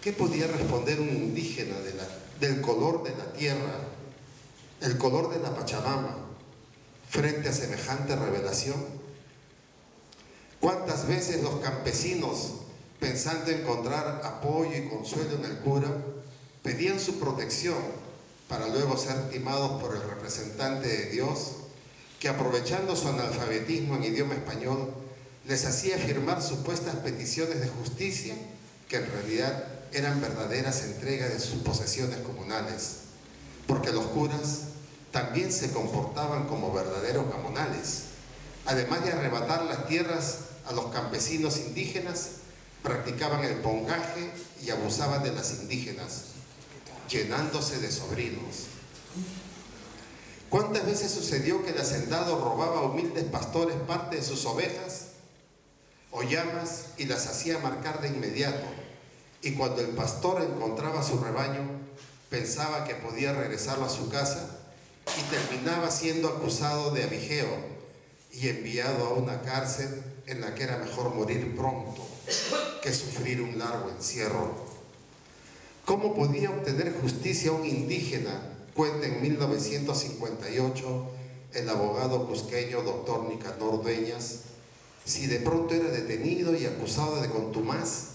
¿Qué podía responder un indígena del color de la tierra, el color de la Pachamama, frente a semejante revelación? ¿Cuántas veces los campesinos, pensando encontrar apoyo y consuelo en el cura, pedían su protección para luego ser timados por el representante de Dios, que aprovechando su analfabetismo en idioma español, les hacía firmar supuestas peticiones de justicia, que en realidad eran verdaderas entregas de sus posesiones comunales, porque los curas también se comportaban como verdaderos gamonales. Además de arrebatar las tierras a los campesinos indígenas, practicaban el pongaje y abusaban de las indígenas, llenándose de sobrinos. ¿Cuántas veces sucedió que el hacendado robaba a humildes pastores parte de sus ovejas o llamas y las hacía marcar de inmediato? Y cuando el pastor encontraba su rebaño, pensaba que podía regresarlo a su casa y terminaba siendo acusado de abijeo y enviado a una cárcel en la que era mejor morir pronto que sufrir un largo encierro. ¿Cómo podía obtener justicia un indígena? Cuenta en 1958 el abogado cusqueño doctor Nicanor Dueñas, si de pronto era detenido y acusado de contumaz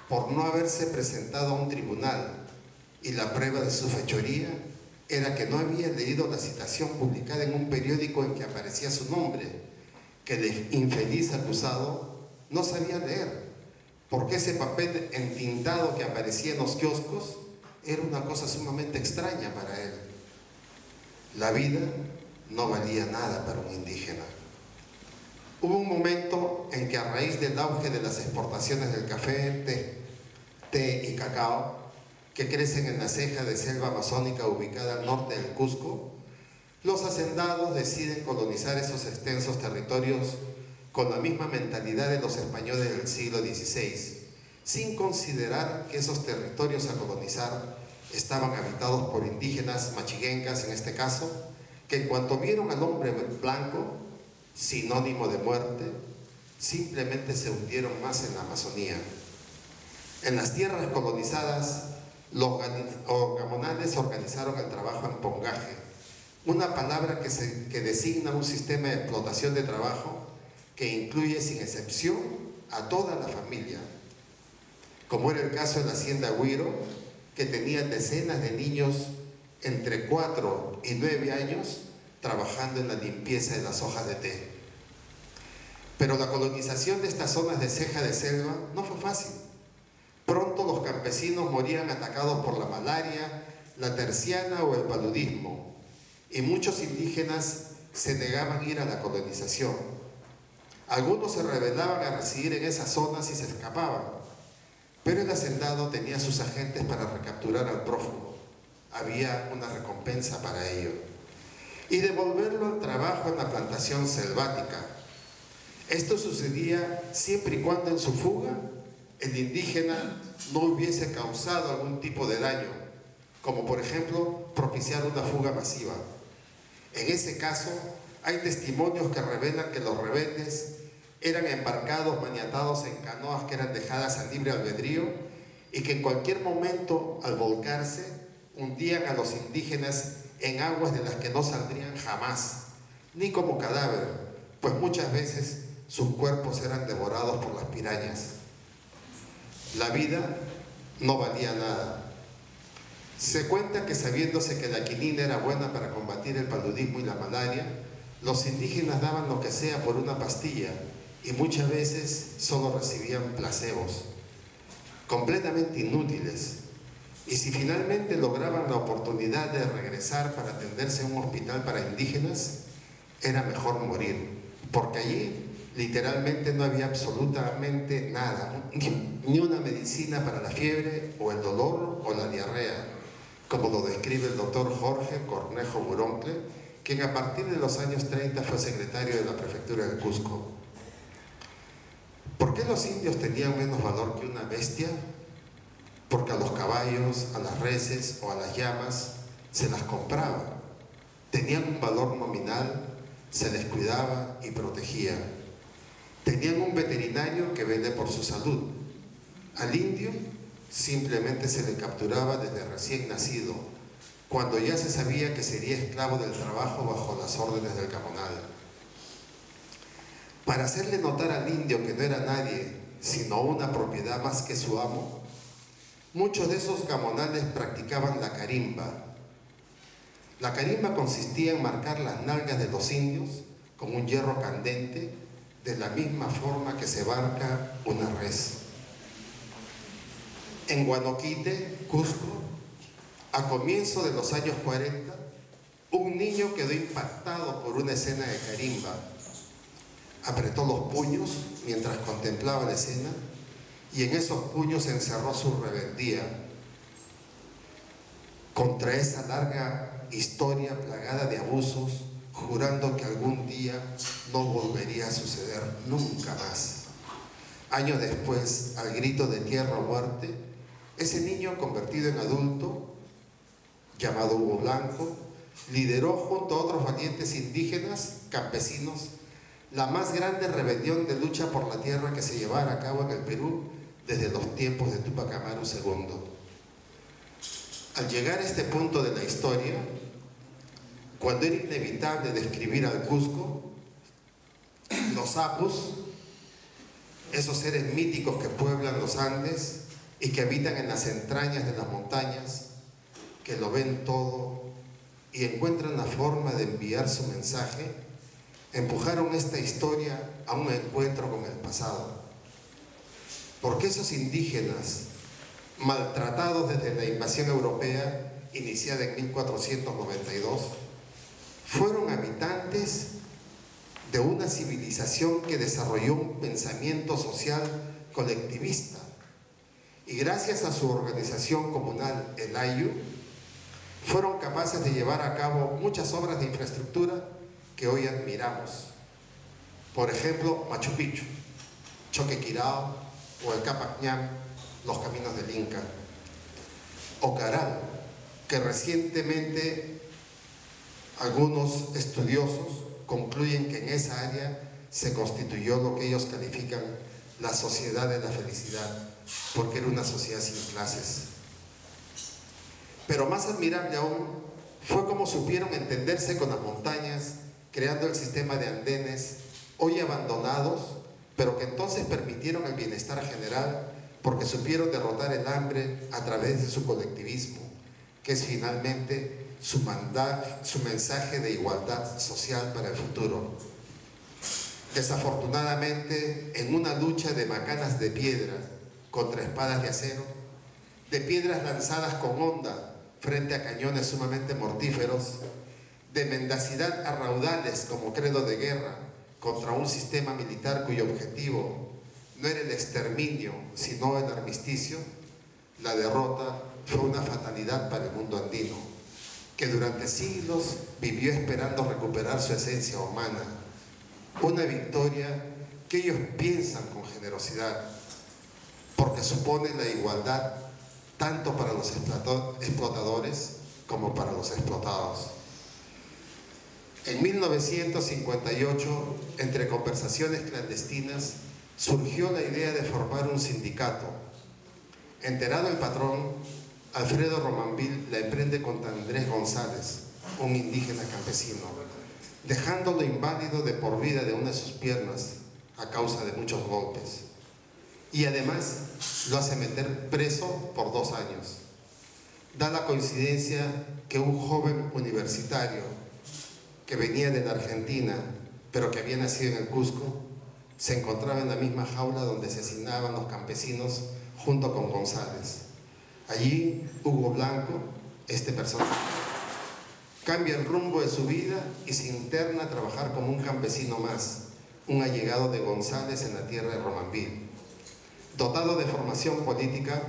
por no haberse presentado a un tribunal, y la prueba de su fechoría era que no había leído la citación publicada en un periódico en que aparecía su nombre, que el infeliz acusado no sabía leer, porque ese papel entintado que aparecía en los kioscos era una cosa sumamente extraña para él. La vida no valía nada para un indígena. Hubo un momento en que a raíz del auge de las exportaciones del café, té y cacao, que crecen en la ceja de selva amazónica ubicada al norte del Cusco, los hacendados deciden colonizar esos extensos territorios con la misma mentalidad de los españoles del siglo XVI, sin considerar que esos territorios a colonizar estaban habitados por indígenas machiguencas, en este caso, que en cuanto vieron al hombre blanco, sinónimo de muerte, simplemente se hundieron más en la Amazonía. En las tierras colonizadas, los gamonales organizaron el trabajo en pongaje, una palabra que designa un sistema de explotación de trabajo que incluye sin excepción a toda la familia, como era el caso de la hacienda Huiro, que tenía decenas de niños entre 4 y 9 años trabajando en la limpieza de las hojas de té. Pero la colonización de estas zonas de ceja de selva no fue fácil. Pronto los campesinos morían atacados por la malaria, la terciana o el paludismo, y muchos indígenas se negaban a ir a la colonización. Algunos se rebelaban a residir en esas zonas y se escapaban, pero el hacendado tenía sus agentes para recapturar al prófugo. Había una recompensa para ello. Y devolverlo al trabajo en la plantación selvática. Esto sucedía siempre y cuando en su fuga el indígena no hubiese causado algún tipo de daño, como por ejemplo propiciar una fuga masiva. En ese caso, hay testimonios que revelan que los rebeldes eran embarcados, maniatados en canoas que eran dejadas a libre albedrío y que en cualquier momento, al volcarse, hundían a los indígenas en aguas de las que no saldrían jamás, ni como cadáver, pues muchas veces sus cuerpos eran devorados por las pirañas. La vida no valía nada. Se cuenta que sabiéndose que la quinina era buena para combatir el paludismo y la malaria, los indígenas daban lo que sea por una pastilla y muchas veces solo recibían placebos, completamente inútiles. Y si finalmente lograban la oportunidad de regresar para atenderse en un hospital para indígenas, era mejor morir, porque allí literalmente no había absolutamente nada, ni una medicina para la fiebre o el dolor o la diarrea, como lo describe el doctor Jorge Cornejo Buroncle, quien a partir de los años 30 fue secretario de la prefectura del Cusco. ¿Por qué los indios tenían menos valor que una bestia? Porque a los caballos, a las reses o a las llamas se las compraba. Tenían un valor nominal, se les cuidaba y protegía. Tenían un veterinario que vele por su salud. Al indio simplemente se le capturaba desde recién nacido, cuando ya se sabía que sería esclavo del trabajo bajo las órdenes del gamonal. Para hacerle notar al indio que no era nadie, sino una propiedad más que su amo, muchos de esos gamonales practicaban la carimba. La carimba consistía en marcar las nalgas de los indios con un hierro candente, de la misma forma que se marca una res. En Guanoquite, Cusco, a comienzos de los años 40, un niño quedó impactado por una escena de carimba. Apretó los puños mientras contemplaba la escena y en esos puños encerró su rebeldía contra esa larga historia plagada de abusos, jurando que algún día no volvería a suceder nunca más. Años después, al grito de tierra o muerte, ese niño convertido en adulto, llamado Hugo Blanco, lideró junto a otros valientes indígenas, campesinos, la más grande rebelión de lucha por la tierra que se llevara a cabo en el Perú desde los tiempos de Túpac Amaru II. Al llegar a este punto de la historia, cuando era inevitable describir al Cusco, los apus, esos seres míticos que pueblan los Andes y que habitan en las entrañas de las montañas, que lo ven todo y encuentran la forma de enviar su mensaje, empujaron esta historia a un encuentro con el pasado. Porque esos indígenas, maltratados desde la invasión europea iniciada en 1492, fueron habitantes de una civilización que desarrolló un pensamiento social colectivista y gracias a su organización comunal, el Ayllu, fueron capaces de llevar a cabo muchas obras de infraestructura que hoy admiramos. Por ejemplo, Machu Picchu, Choquequirao o el Capac Ñam, los caminos del Inca, o Caral, que recientemente algunos estudiosos concluyen que en esa área se constituyó lo que ellos califican la sociedad de la felicidad, porque era una sociedad sin clases. Pero más admirable aún fue cómo supieron entenderse con las montañas, creando el sistema de andenes, hoy abandonados, pero que entonces permitieron el bienestar general, porque supieron derrotar el hambre a través de su colectivismo, que es finalmente su mensaje de igualdad social para el futuro. Desafortunadamente, en una lucha de macanas de piedra contra espadas de acero, de piedras lanzadas con honda frente a cañones sumamente mortíferos, de mendacidad a raudales como credo de guerra contra un sistema militar cuyo objetivo no era el exterminio, sino el armisticio, la derrota fue una fatalidad para el mundo andino, que durante siglos vivió esperando recuperar su esencia humana, una victoria que ellos piensan con generosidad, porque supone la igualdad tanto para los explotadores como para los explotados. En 1958, entre conversaciones clandestinas, surgió la idea de formar un sindicato. Enterado el patrón, Alfredo Romanville la emprende contra Andrés González, un indígena campesino, dejándolo inválido de por vida de una de sus piernas a causa de muchos golpes. Y además lo hace meter preso por 2 años. Da la coincidencia que un joven universitario que venía de la Argentina, pero que había nacido en el Cusco, se encontraba en la misma jaula donde asesinaban los campesinos junto con González. Allí Hugo Blanco, este personaje, cambia el rumbo de su vida y se interna a trabajar como un campesino más, un allegado de González en la tierra de Romanville. Dotado de formación política,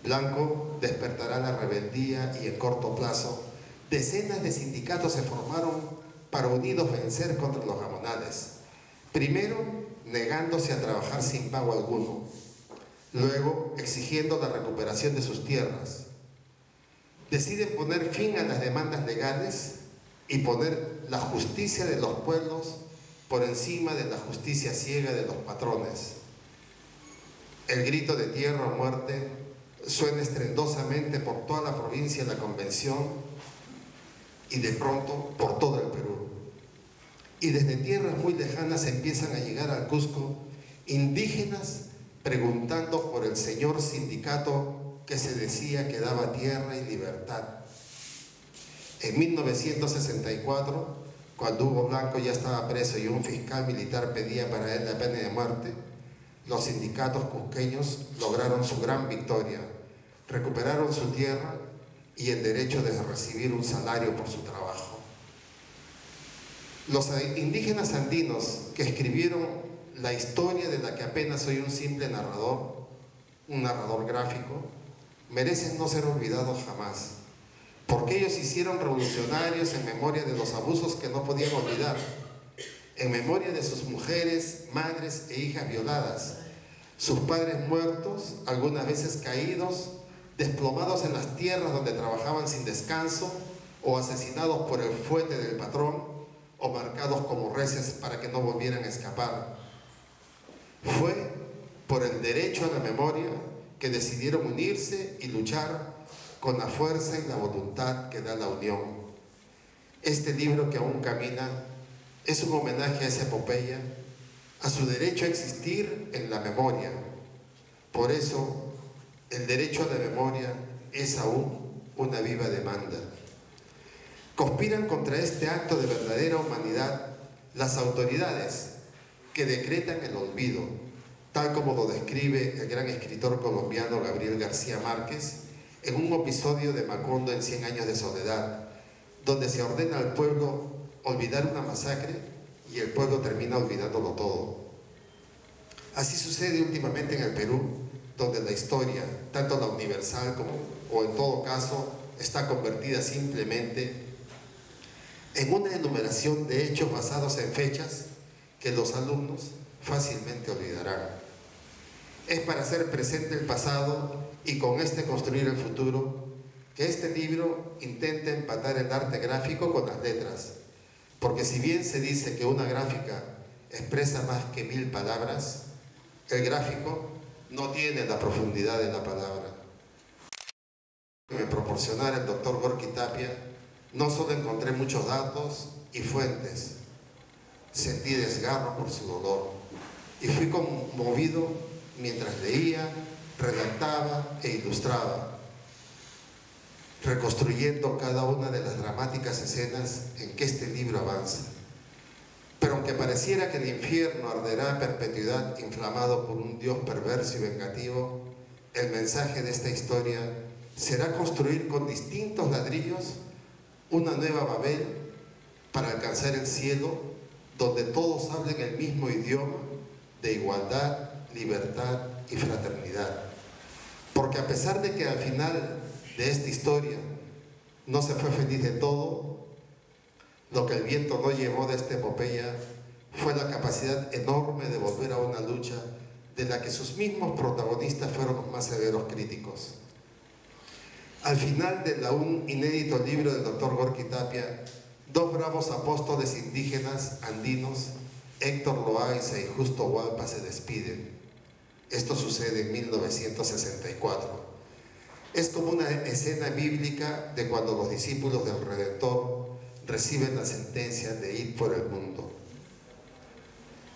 Blanco despertará la rebeldía y en corto plazo decenas de sindicatos se formaron para unidos vencer contra los gamonales. Primero, negándose a trabajar sin pago alguno. Luego, exigiendo la recuperación de sus tierras. Deciden poner fin a las demandas legales y poner la justicia de los pueblos por encima de la justicia ciega de los patrones. El grito de tierra o muerte suena estrendosamente por toda la provincia de la Convención y de pronto por todo el Perú. Y desde tierras muy lejanas empiezan a llegar al Cusco indígenas preguntando por el señor sindicato que se decía que daba tierra y libertad. En 1964, cuando Hugo Blanco ya estaba preso y un fiscal militar pedía para él la pena de muerte, los sindicatos cusqueños lograron su gran victoria, recuperaron su tierra y el derecho de recibir un salario por su trabajo. Los indígenas andinos que escribieron la historia de la que apenas soy un simple narrador, un narrador gráfico, merecen no ser olvidados jamás, porque ellos hicieron revolucionarios en memoria de los abusos que no podían olvidar, en memoria de sus mujeres, madres e hijas violadas, sus padres muertos, algunas veces caídos, desplomados en las tierras donde trabajaban sin descanso o asesinados por el fuete del patrón o marcados como reses para que no volvieran a escapar. Fue por el derecho a la memoria que decidieron unirse y luchar con la fuerza y la voluntad que da la unión. Este libro que aún camina es un homenaje a esa epopeya, a su derecho a existir en la memoria. Por eso, el derecho a la memoria es aún una viva demanda. Conspiran contra este acto de verdadera humanidad las autoridades que decretan el olvido, tal como lo describe el gran escritor colombiano Gabriel García Márquez en un episodio de Macondo en 100 años de soledad, donde se ordena al pueblo olvidar una masacre y el pueblo termina olvidándolo todo. Así sucede últimamente en el Perú, donde la historia, tanto la universal como, o en todo caso, está convertida simplemente en una enumeración de hechos basados en fechas que los alumnos fácilmente olvidarán. Es para hacer presente el pasado y con este construir el futuro que este libro intenta empatar el arte gráfico con las letras, porque si bien se dice que una gráfica expresa más que 1000 palabras, el gráfico no tiene la profundidad de la palabra. Que me proporcionara el doctor Gorky Tapia, no solo encontré muchos datos y fuentes, sentí desgarro por su dolor y fui conmovido mientras leía, redactaba e ilustraba, reconstruyendo cada una de las dramáticas escenas en que este libro avanza. Pero aunque pareciera que el infierno arderá a perpetuidad inflamado por un Dios perverso y vengativo, el mensaje de esta historia será construir con distintos ladrillos una nueva Babel para alcanzar el cielo, donde todos hablen el mismo idioma de igualdad, libertad y fraternidad. Porque a pesar de que al final de esta historia no se fue feliz de todo, lo que el viento no llevó de esta epopeya fue la capacidad enorme de volver a una lucha de la que sus mismos protagonistas fueron los más severos críticos. Al final del aún inédito libro del doctor Gorky Tapia, dos bravos apóstoles indígenas andinos, Héctor Loaiza y Justo Hualpa, se despiden. Esto sucede en 1964. Es como una escena bíblica de cuando los discípulos del Redentor reciben la sentencia de ir por el mundo.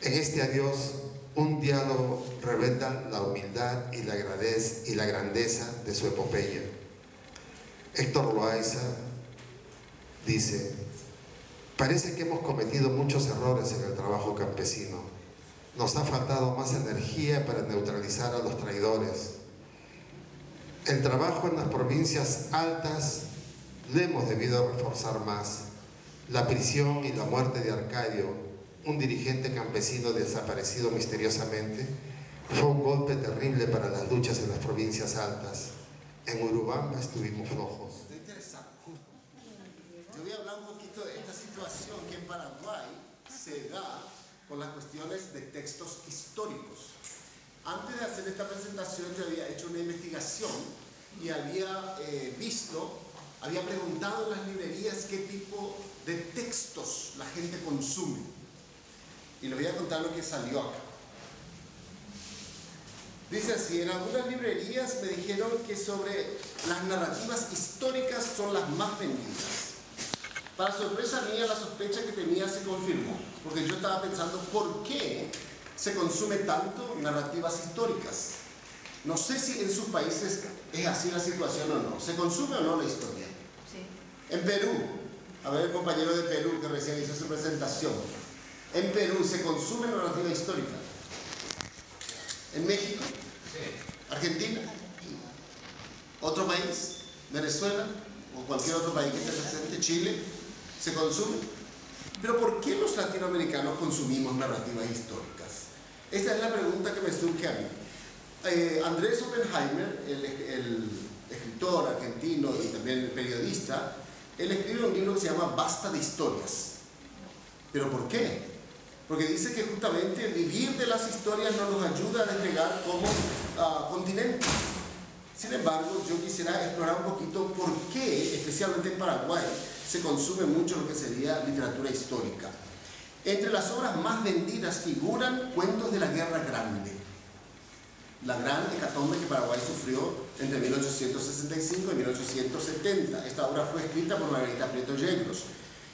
En este adiós, un diálogo revela la humildad y la grandeza de su epopeya. Héctor Loaiza dice: parece que hemos cometido muchos errores en el trabajo campesino. Nos ha faltado más energía para neutralizar a los traidores. El trabajo en las provincias altas lo hemos debido reforzar más. La prisión y la muerte de Arcadio, un dirigente campesino desaparecido misteriosamente, fue un golpe terrible para las luchas en las provincias altas. En Urubamba estuvimos flojos. Está interesante. Yo voy a hablar un poquito de esta situación que en Paraguay se da con las cuestiones de textos históricos. Antes de hacer esta presentación yo había hecho una investigación y había había preguntado en las librerías qué tipo de textos la gente consume. Y les voy a contar lo que salió acá. Dice así: en algunas librerías me dijeron que sobre las narrativas históricas son las más vendidas. Para sorpresa mía, la sospecha que tenía se confirmó, porque yo estaba pensando ¿por qué se consume tanto narrativas históricas? No sé si en sus países es así la situación o no. ¿Se consume o no la historia? Sí. En Perú, a ver el compañero de Perú que recién hizo su presentación. En Perú se consume narrativa histórica. ¿En México? Sí. ¿Argentina? ¿Otro país? ¿Venezuela? ¿O cualquier otro país que esté presente? ¿Chile? ¿Se consume? Pero ¿por qué los latinoamericanos consumimos narrativas históricas? Esta es la pregunta que me surge a mí. Andrés Oppenheimer, el escritor argentino y también el periodista, él escribe un libro que se llama Basta de historias. ¿Pero por qué? Porque dice que justamente el vivir de las historias no nos ayuda a despegar como continente. Sin embargo, yo quisiera explorar un poquito por qué, especialmente en Paraguay, se consume mucho lo que sería literatura histórica. Entre las obras más vendidas figuran cuentos de la Guerra Grande, la gran hecatombe que Paraguay sufrió entre 1865 y 1870. Esta obra fue escrita por Margarita Prieto Yegros.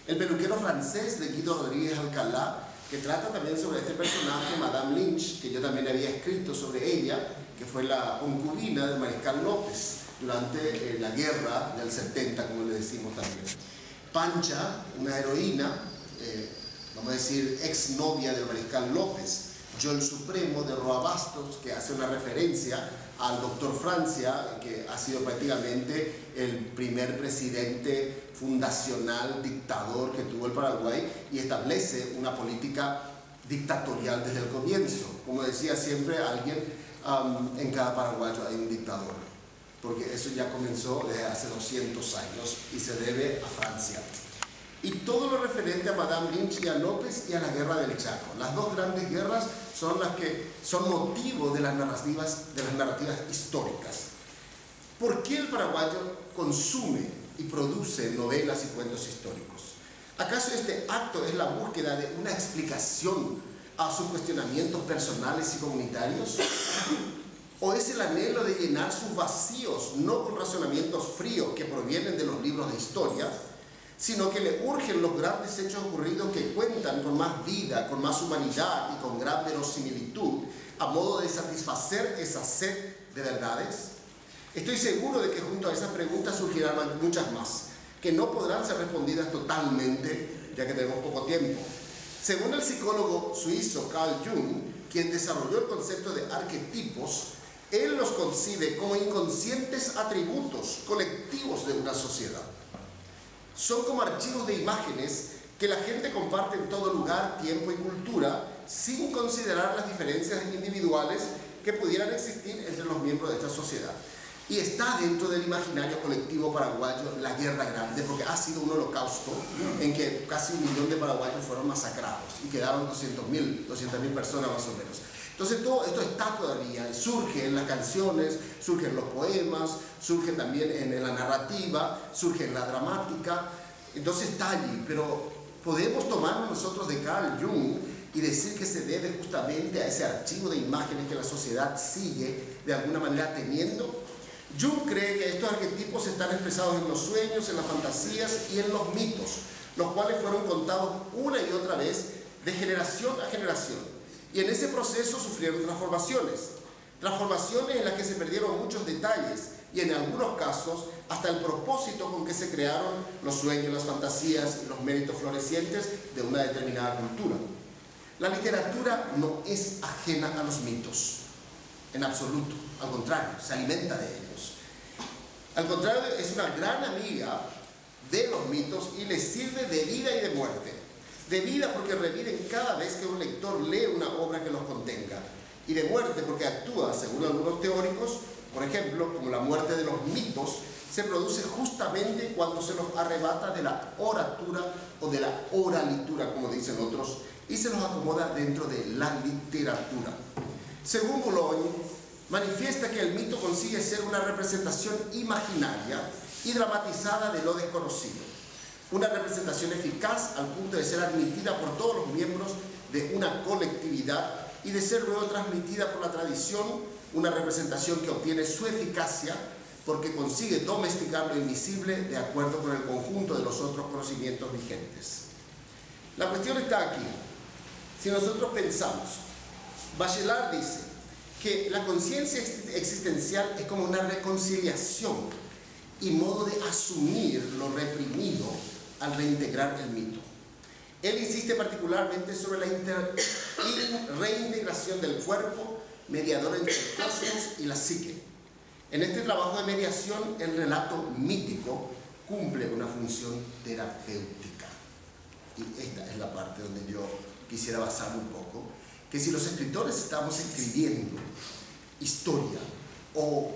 El peluquero francés de Guido Rodríguez Alcalá, que trata también sobre este personaje, Madame Lynch, que yo también había escrito sobre ella, que fue la concubina del Mariscal López durante la guerra del 70, como le decimos también. Pancha, una heroína, vamos a decir, exnovia del Mariscal López, Yo el Supremo de Roa Bastos, que hace una referencia al doctor Francia, que ha sido prácticamente el primer presidente fundacional dictador que tuvo el Paraguay, y establece una política dictatorial desde el comienzo. Como decía siempre alguien, en cada paraguayo hay un dictador, porque eso ya comenzó desde hace 200 años y se debe a Francia. Y todo lo referente a Madame Lynch y a López y a la guerra del Chaco. Las dos grandes guerras son las que son motivo de las narrativas históricas. ¿Por qué el paraguayo consume y produce novelas y cuentos históricos? ¿Acaso este acto es la búsqueda de una explicación a sus cuestionamientos personales y comunitarios? ¿O es el anhelo de llenar sus vacíos, no con razonamientos fríos que provienen de los libros de historia, sino que le urgen los grandes hechos ocurridos que cuentan con más vida, con más humanidad y con gran verosimilitud, a modo de satisfacer esa sed de verdades? Estoy seguro de que junto a esas preguntas surgirán muchas más, que no podrán ser respondidas totalmente, ya que tenemos poco tiempo. Según el psicólogo suizo Carl Jung, quien desarrolló el concepto de arquetipos, él los concibe como inconscientes atributos colectivos de una sociedad. Son como archivos de imágenes que la gente comparte en todo lugar, tiempo y cultura, sin considerar las diferencias individuales que pudieran existir entre los miembros de esta sociedad. Y está dentro del imaginario colectivo paraguayo la Guerra Grande, porque ha sido un holocausto en que casi 1 millón de paraguayos fueron masacrados y quedaron 200.000 personas más o menos. Entonces todo esto está todavía, surge en las canciones, surge en los poemas, surge también en la narrativa, surge en la dramática, entonces está allí. Pero podemos tomarnos nosotros de Carl Jung y decir que se debe justamente a ese archivo de imágenes que la sociedad sigue de alguna manera teniendo. Jung cree que estos arquetipos están expresados en los sueños, en las fantasías y en los mitos, los cuales fueron contados una y otra vez de generación a generación. Y en ese proceso sufrieron transformaciones en las que se perdieron muchos detalles y en algunos casos hasta el propósito con que se crearon los sueños, las fantasías y los méritos florecientes de una determinada cultura. La literatura no es ajena a los mitos, en absoluto, al contrario, se alimenta de ellos. Al contrario, es una gran amiga de los mitos y les sirve de vida y de muerte. De vida porque reviven cada vez que un lector lee una obra que los contenga, y de muerte porque actúa, según algunos teóricos, por ejemplo, como la muerte de los mitos se produce justamente cuando se los arrebata de la oratura o de la oralitura, como dicen otros, y se los acomoda dentro de la literatura. Según Boulogne, manifiesta que el mito consigue ser una representación imaginaria y dramatizada de lo desconocido. Una representación eficaz al punto de ser admitida por todos los miembros de una colectividad y de ser luego transmitida por la tradición, una representación que obtiene su eficacia porque consigue domesticar lo invisible de acuerdo con el conjunto de los otros conocimientos vigentes. La cuestión está aquí. Si nosotros pensamos, Bachelard dice que la conciencia existencial es como una reconciliación y modo de asumir lo reprimido al reintegrar el mito. Él insiste particularmente sobre la reintegración del cuerpo, mediador entre el cosmos y la psique. En este trabajo de mediación, el relato mítico cumple una función terapéutica. Y esta es la parte donde yo quisiera basar un poco, que si los escritores estamos escribiendo historia o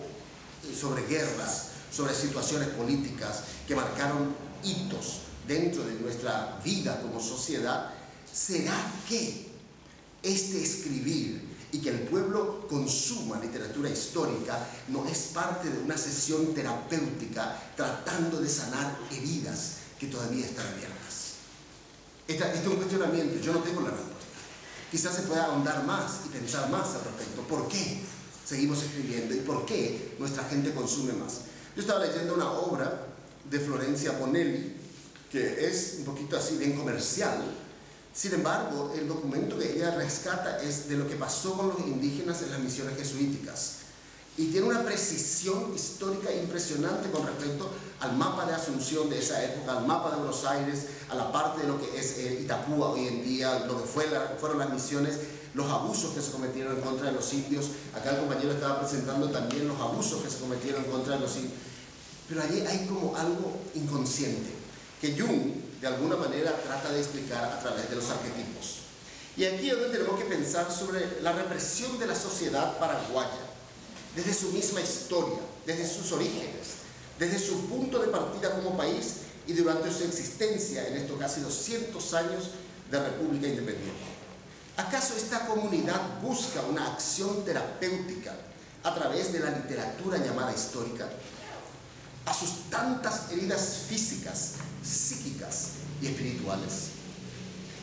sobre guerras, sobre situaciones políticas que marcaron hitos dentro de nuestra vida como sociedad, ¿será que este escribir y que el pueblo consuma literatura histórica no es parte de una sesión terapéutica tratando de sanar heridas que todavía están abiertas? Este es un cuestionamiento, yo no tengo la respuesta. Quizás se pueda ahondar más y pensar más al respecto. ¿Por qué seguimos escribiendo y por qué nuestra gente consume más? Yo estaba leyendo una obra de Florencia Bonelli, que es un poquito así bien comercial. Sin embargo, el documento que ella rescata es de lo que pasó con los indígenas en las misiones jesuíticas. Y tiene una precisión histórica impresionante con respecto al mapa de Asunción de esa época, al mapa de Buenos Aires, a la parte de lo que es Itapúa hoy en día, lo que fueron las misiones. los abusos que se cometieron en contra de los indios. Acá el compañero estaba presentando también los abusos que se cometieron en contra de los indios. Pero allí hay como algo inconsciente, que Jung de alguna manera trata de explicar a través de los arquetipos. Y aquí es donde tenemos que pensar sobre la represión de la sociedad paraguaya, desde su misma historia, desde sus orígenes, desde su punto de partida como país y durante su existencia en estos casi 200 años de República Independiente. ¿Acaso esta comunidad busca una acción terapéutica a través de la literatura llamada histórica? A sus tantas heridas físicas, psíquicas y espirituales.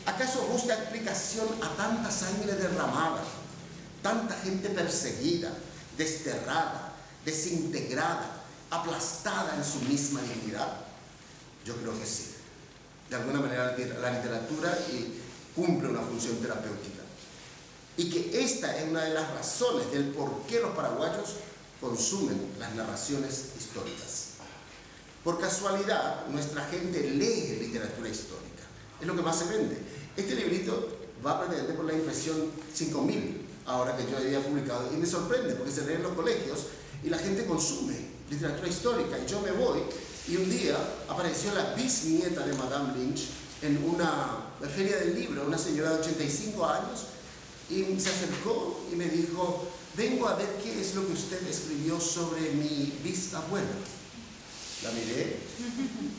¿Acaso busca explicación a tanta sangre derramada, tanta gente perseguida, desterrada, desintegrada, aplastada en su misma dignidad? Yo creo que sí. De alguna manera la literatura cumple una función terapéutica. Y que esta es una de las razones del por qué los paraguayos consumen las narraciones históricas. Por casualidad, nuestra gente lee literatura histórica. Es lo que más se vende. Este librito va pretender por la impresión 5000, ahora que yo había publicado, y me sorprende porque se lee en los colegios y la gente consume literatura histórica. Y yo me voy, y un día apareció la bisnieta de Madame Lynch en una feria del libro, una señora de 85 años, y se acercó y me dijo: vengo a ver qué es lo que usted escribió sobre mi bisabuela. La miré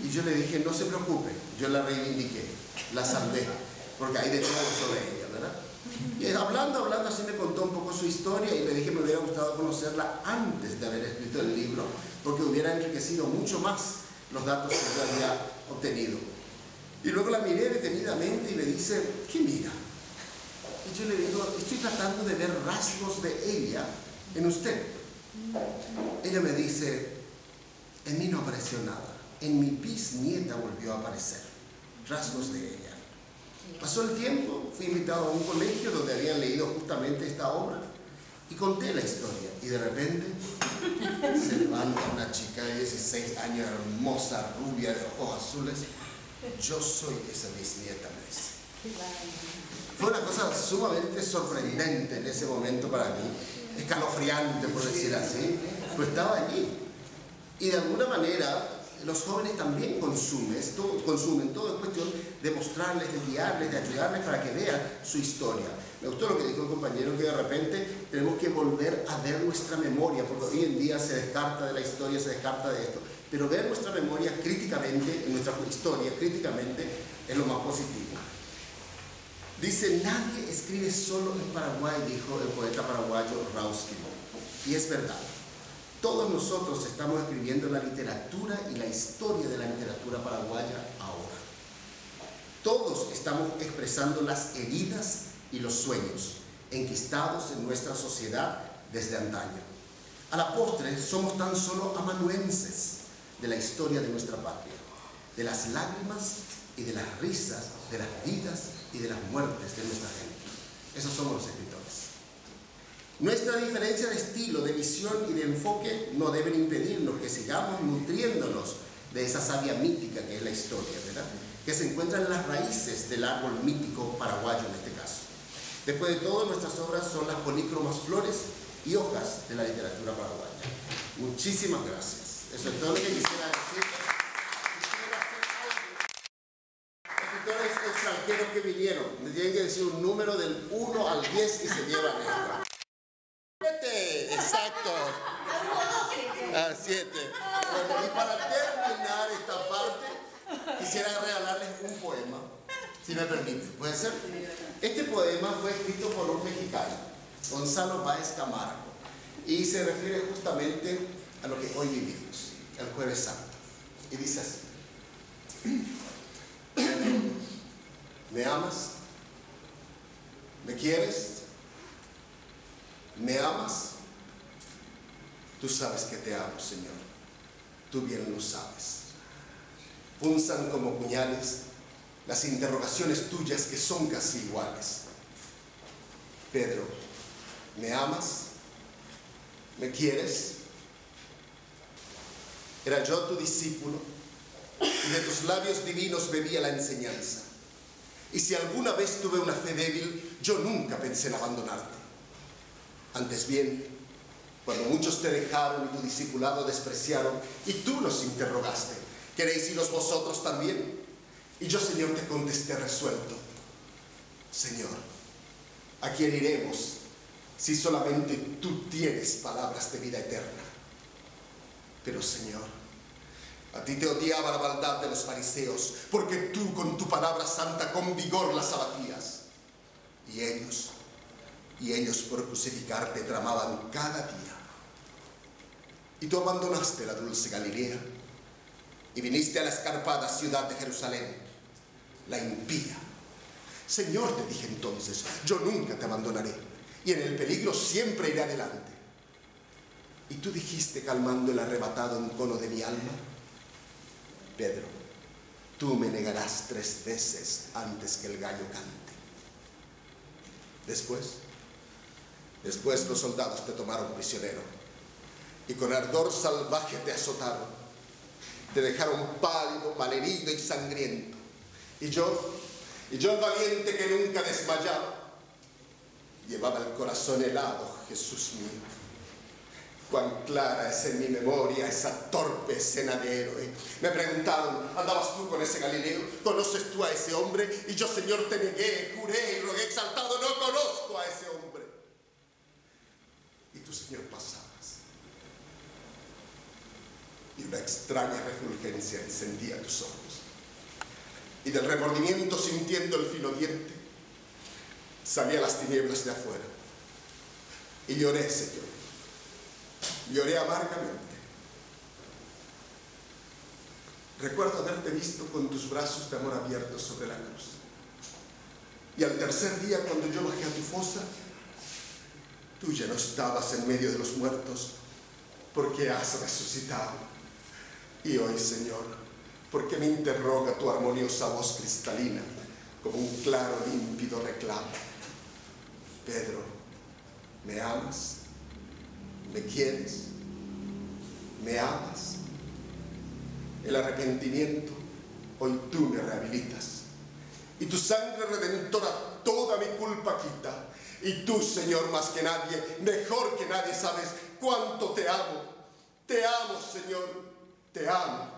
y yo le dije: no se preocupe, yo la reivindiqué, la salvé, porque hay de todo sobre ella, ¿verdad? Y hablando, así me contó un poco su historia, y le dije que me hubiera gustado conocerla antes de haber escrito el libro, porque hubiera enriquecido mucho más los datos que yo había obtenido. Y luego la miré detenidamente y me dice: ¿qué mira? Y yo le digo: estoy tratando de ver rasgos de ella en usted. Ella me dice: en mí no apareció nada, en mi bisnieta volvió a aparecer rasgos de ella. Pasó el tiempo, fui invitado a un colegio donde habían leído justamente esta obra y conté la historia, y de repente se levanta una chica de 16 años, hermosa, rubia, de ojos azules. Yo soy esa bisnieta, me dice. Fue una cosa sumamente sorprendente en ese momento para mí, escalofriante por decir así, pues estaba allí. Y de alguna manera los jóvenes también consumen, todo es cuestión de mostrarles, de guiarles, de ayudarles para que vean su historia. Me gustó lo que dijo el compañero, que de repente tenemos que volver a ver nuestra memoria, porque hoy en día se descarta de la historia, se descarta de esto, pero ver nuestra memoria críticamente, en nuestra historia críticamente, es lo más positivo. Dice: nadie escribe solo en Paraguay, dijo el poeta paraguayo Rauschimo, y es verdad. Todos nosotros estamos escribiendo la literatura y la historia de la literatura paraguaya ahora. Todos estamos expresando las heridas y los sueños enquistados en nuestra sociedad desde antaño. A la postre, somos tan solo amanuenses de la historia de nuestra patria, de las lágrimas y de las risas, de las vidas y de las muertes de nuestra gente. Esos somos los escritores. Nuestra diferencia de estilo, de visión y de enfoque no deben impedirnos que sigamos nutriéndonos de esa savia mítica que es la historia, ¿verdad? Que se encuentra en las raíces del árbol mítico paraguayo en este caso. Después de todo, nuestras obras son las polícromas flores y hojas de la literatura paraguaya. Muchísimas gracias. Eso es todo lo que quisiera decir. Quisiera hacer algo. Escritores extranjeros que vinieron, me tienen que decir un número del 1 al 10 y se llevan esto. 7, exacto. 7. Bueno, y para terminar esta parte, quisiera regalarles un poema, si me permite. ¿Puede ser? Este poema fue escrito por un mexicano, Gonzalo Báez Camargo, y se refiere justamente a lo que hoy vivimos, el Jueves Santo. Y dice así: ¿me amas? ¿Me quieres? ¿Me amas? Tú sabes que te amo, Señor. Tú bien lo sabes. Punzan como puñales las interrogaciones tuyas, que son casi iguales. Pedro, ¿me amas? ¿Me quieres? Era yo tu discípulo, y de tus labios divinos bebía la enseñanza. Y si alguna vez tuve una fe débil, yo nunca pensé en abandonarte. Antes bien, cuando muchos te dejaron y tu discipulado despreciaron, y tú los interrogaste, ¿queréis iros vosotros también? Y yo, Señor, te contesté resuelto: Señor, ¿a quién iremos si solamente tú tienes palabras de vida eterna? Pero, Señor, a ti te odiaba la maldad de los fariseos, porque tú con tu palabra santa con vigor las abatías. Y ellos por crucificarte tramaban cada día. Y tú abandonaste la dulce Galilea y viniste a la escarpada ciudad de Jerusalén, la impía. Señor, te dije entonces, yo nunca te abandonaré, y en el peligro siempre iré adelante. Y tú dijiste, calmando el arrebatado encono de mi alma: Pedro, tú me negarás 3 veces antes que el gallo cante. Después los soldados te tomaron prisionero y con ardor salvaje te azotaron. Te dejaron pálido, malherido y sangriento. Y yo, el valiente que nunca desmayaba, llevaba el corazón helado, Jesús mío. Cuán clara es en mi memoria esa torpe escena de héroe. Me preguntaron: ¿andabas tú con ese Galileo? ¿Conoces tú a ese hombre? Y yo, Señor, te negué, juré y rogué exaltado: no conozco a ese hombre. Y tú, Señor, pasabas, y una extraña refulgencia encendía tus ojos. Y del remordimiento, sintiendo el filo diente, salí a las tinieblas de afuera. Y lloré, Señor. Lloré amargamente. Recuerdo haberte visto con tus brazos de amor abiertos sobre la cruz. Y al tercer día, cuando yo bajé a tu fosa, tú ya no estabas en medio de los muertos, porque has resucitado. Y hoy, Señor, ¿por qué me interroga tu armoniosa voz cristalina como un claro, límpido reclamo? Pedro, ¿me amas? ¿Me quieres? ¿Me amas? El arrepentimiento, hoy tú me rehabilitas. Y tu sangre redentora toda mi culpa quita. Y tú, Señor, más que nadie, mejor que nadie, sabes cuánto te amo. Te amo, Señor, te amo.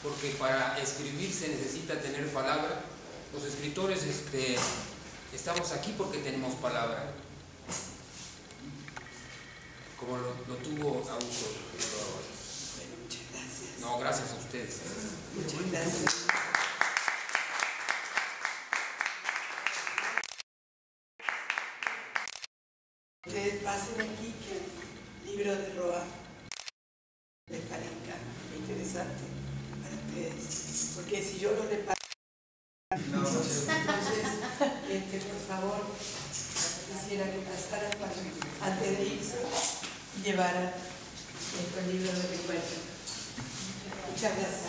Porque para escribir se necesita tener palabra. Los escritores estamos aquí porque tenemos palabra. Como lo tuvo Augusto. Bueno, muchas gracias. No, gracias a ustedes. Muchas gracias. Ustedes pasen aquí que el libro de Roa les parezca interesante para ustedes. Porque si yo lo reparo, entonces, por favor, quisiera que pasaran antes de irse y llevaran el libro de recuerdo. Muchas gracias.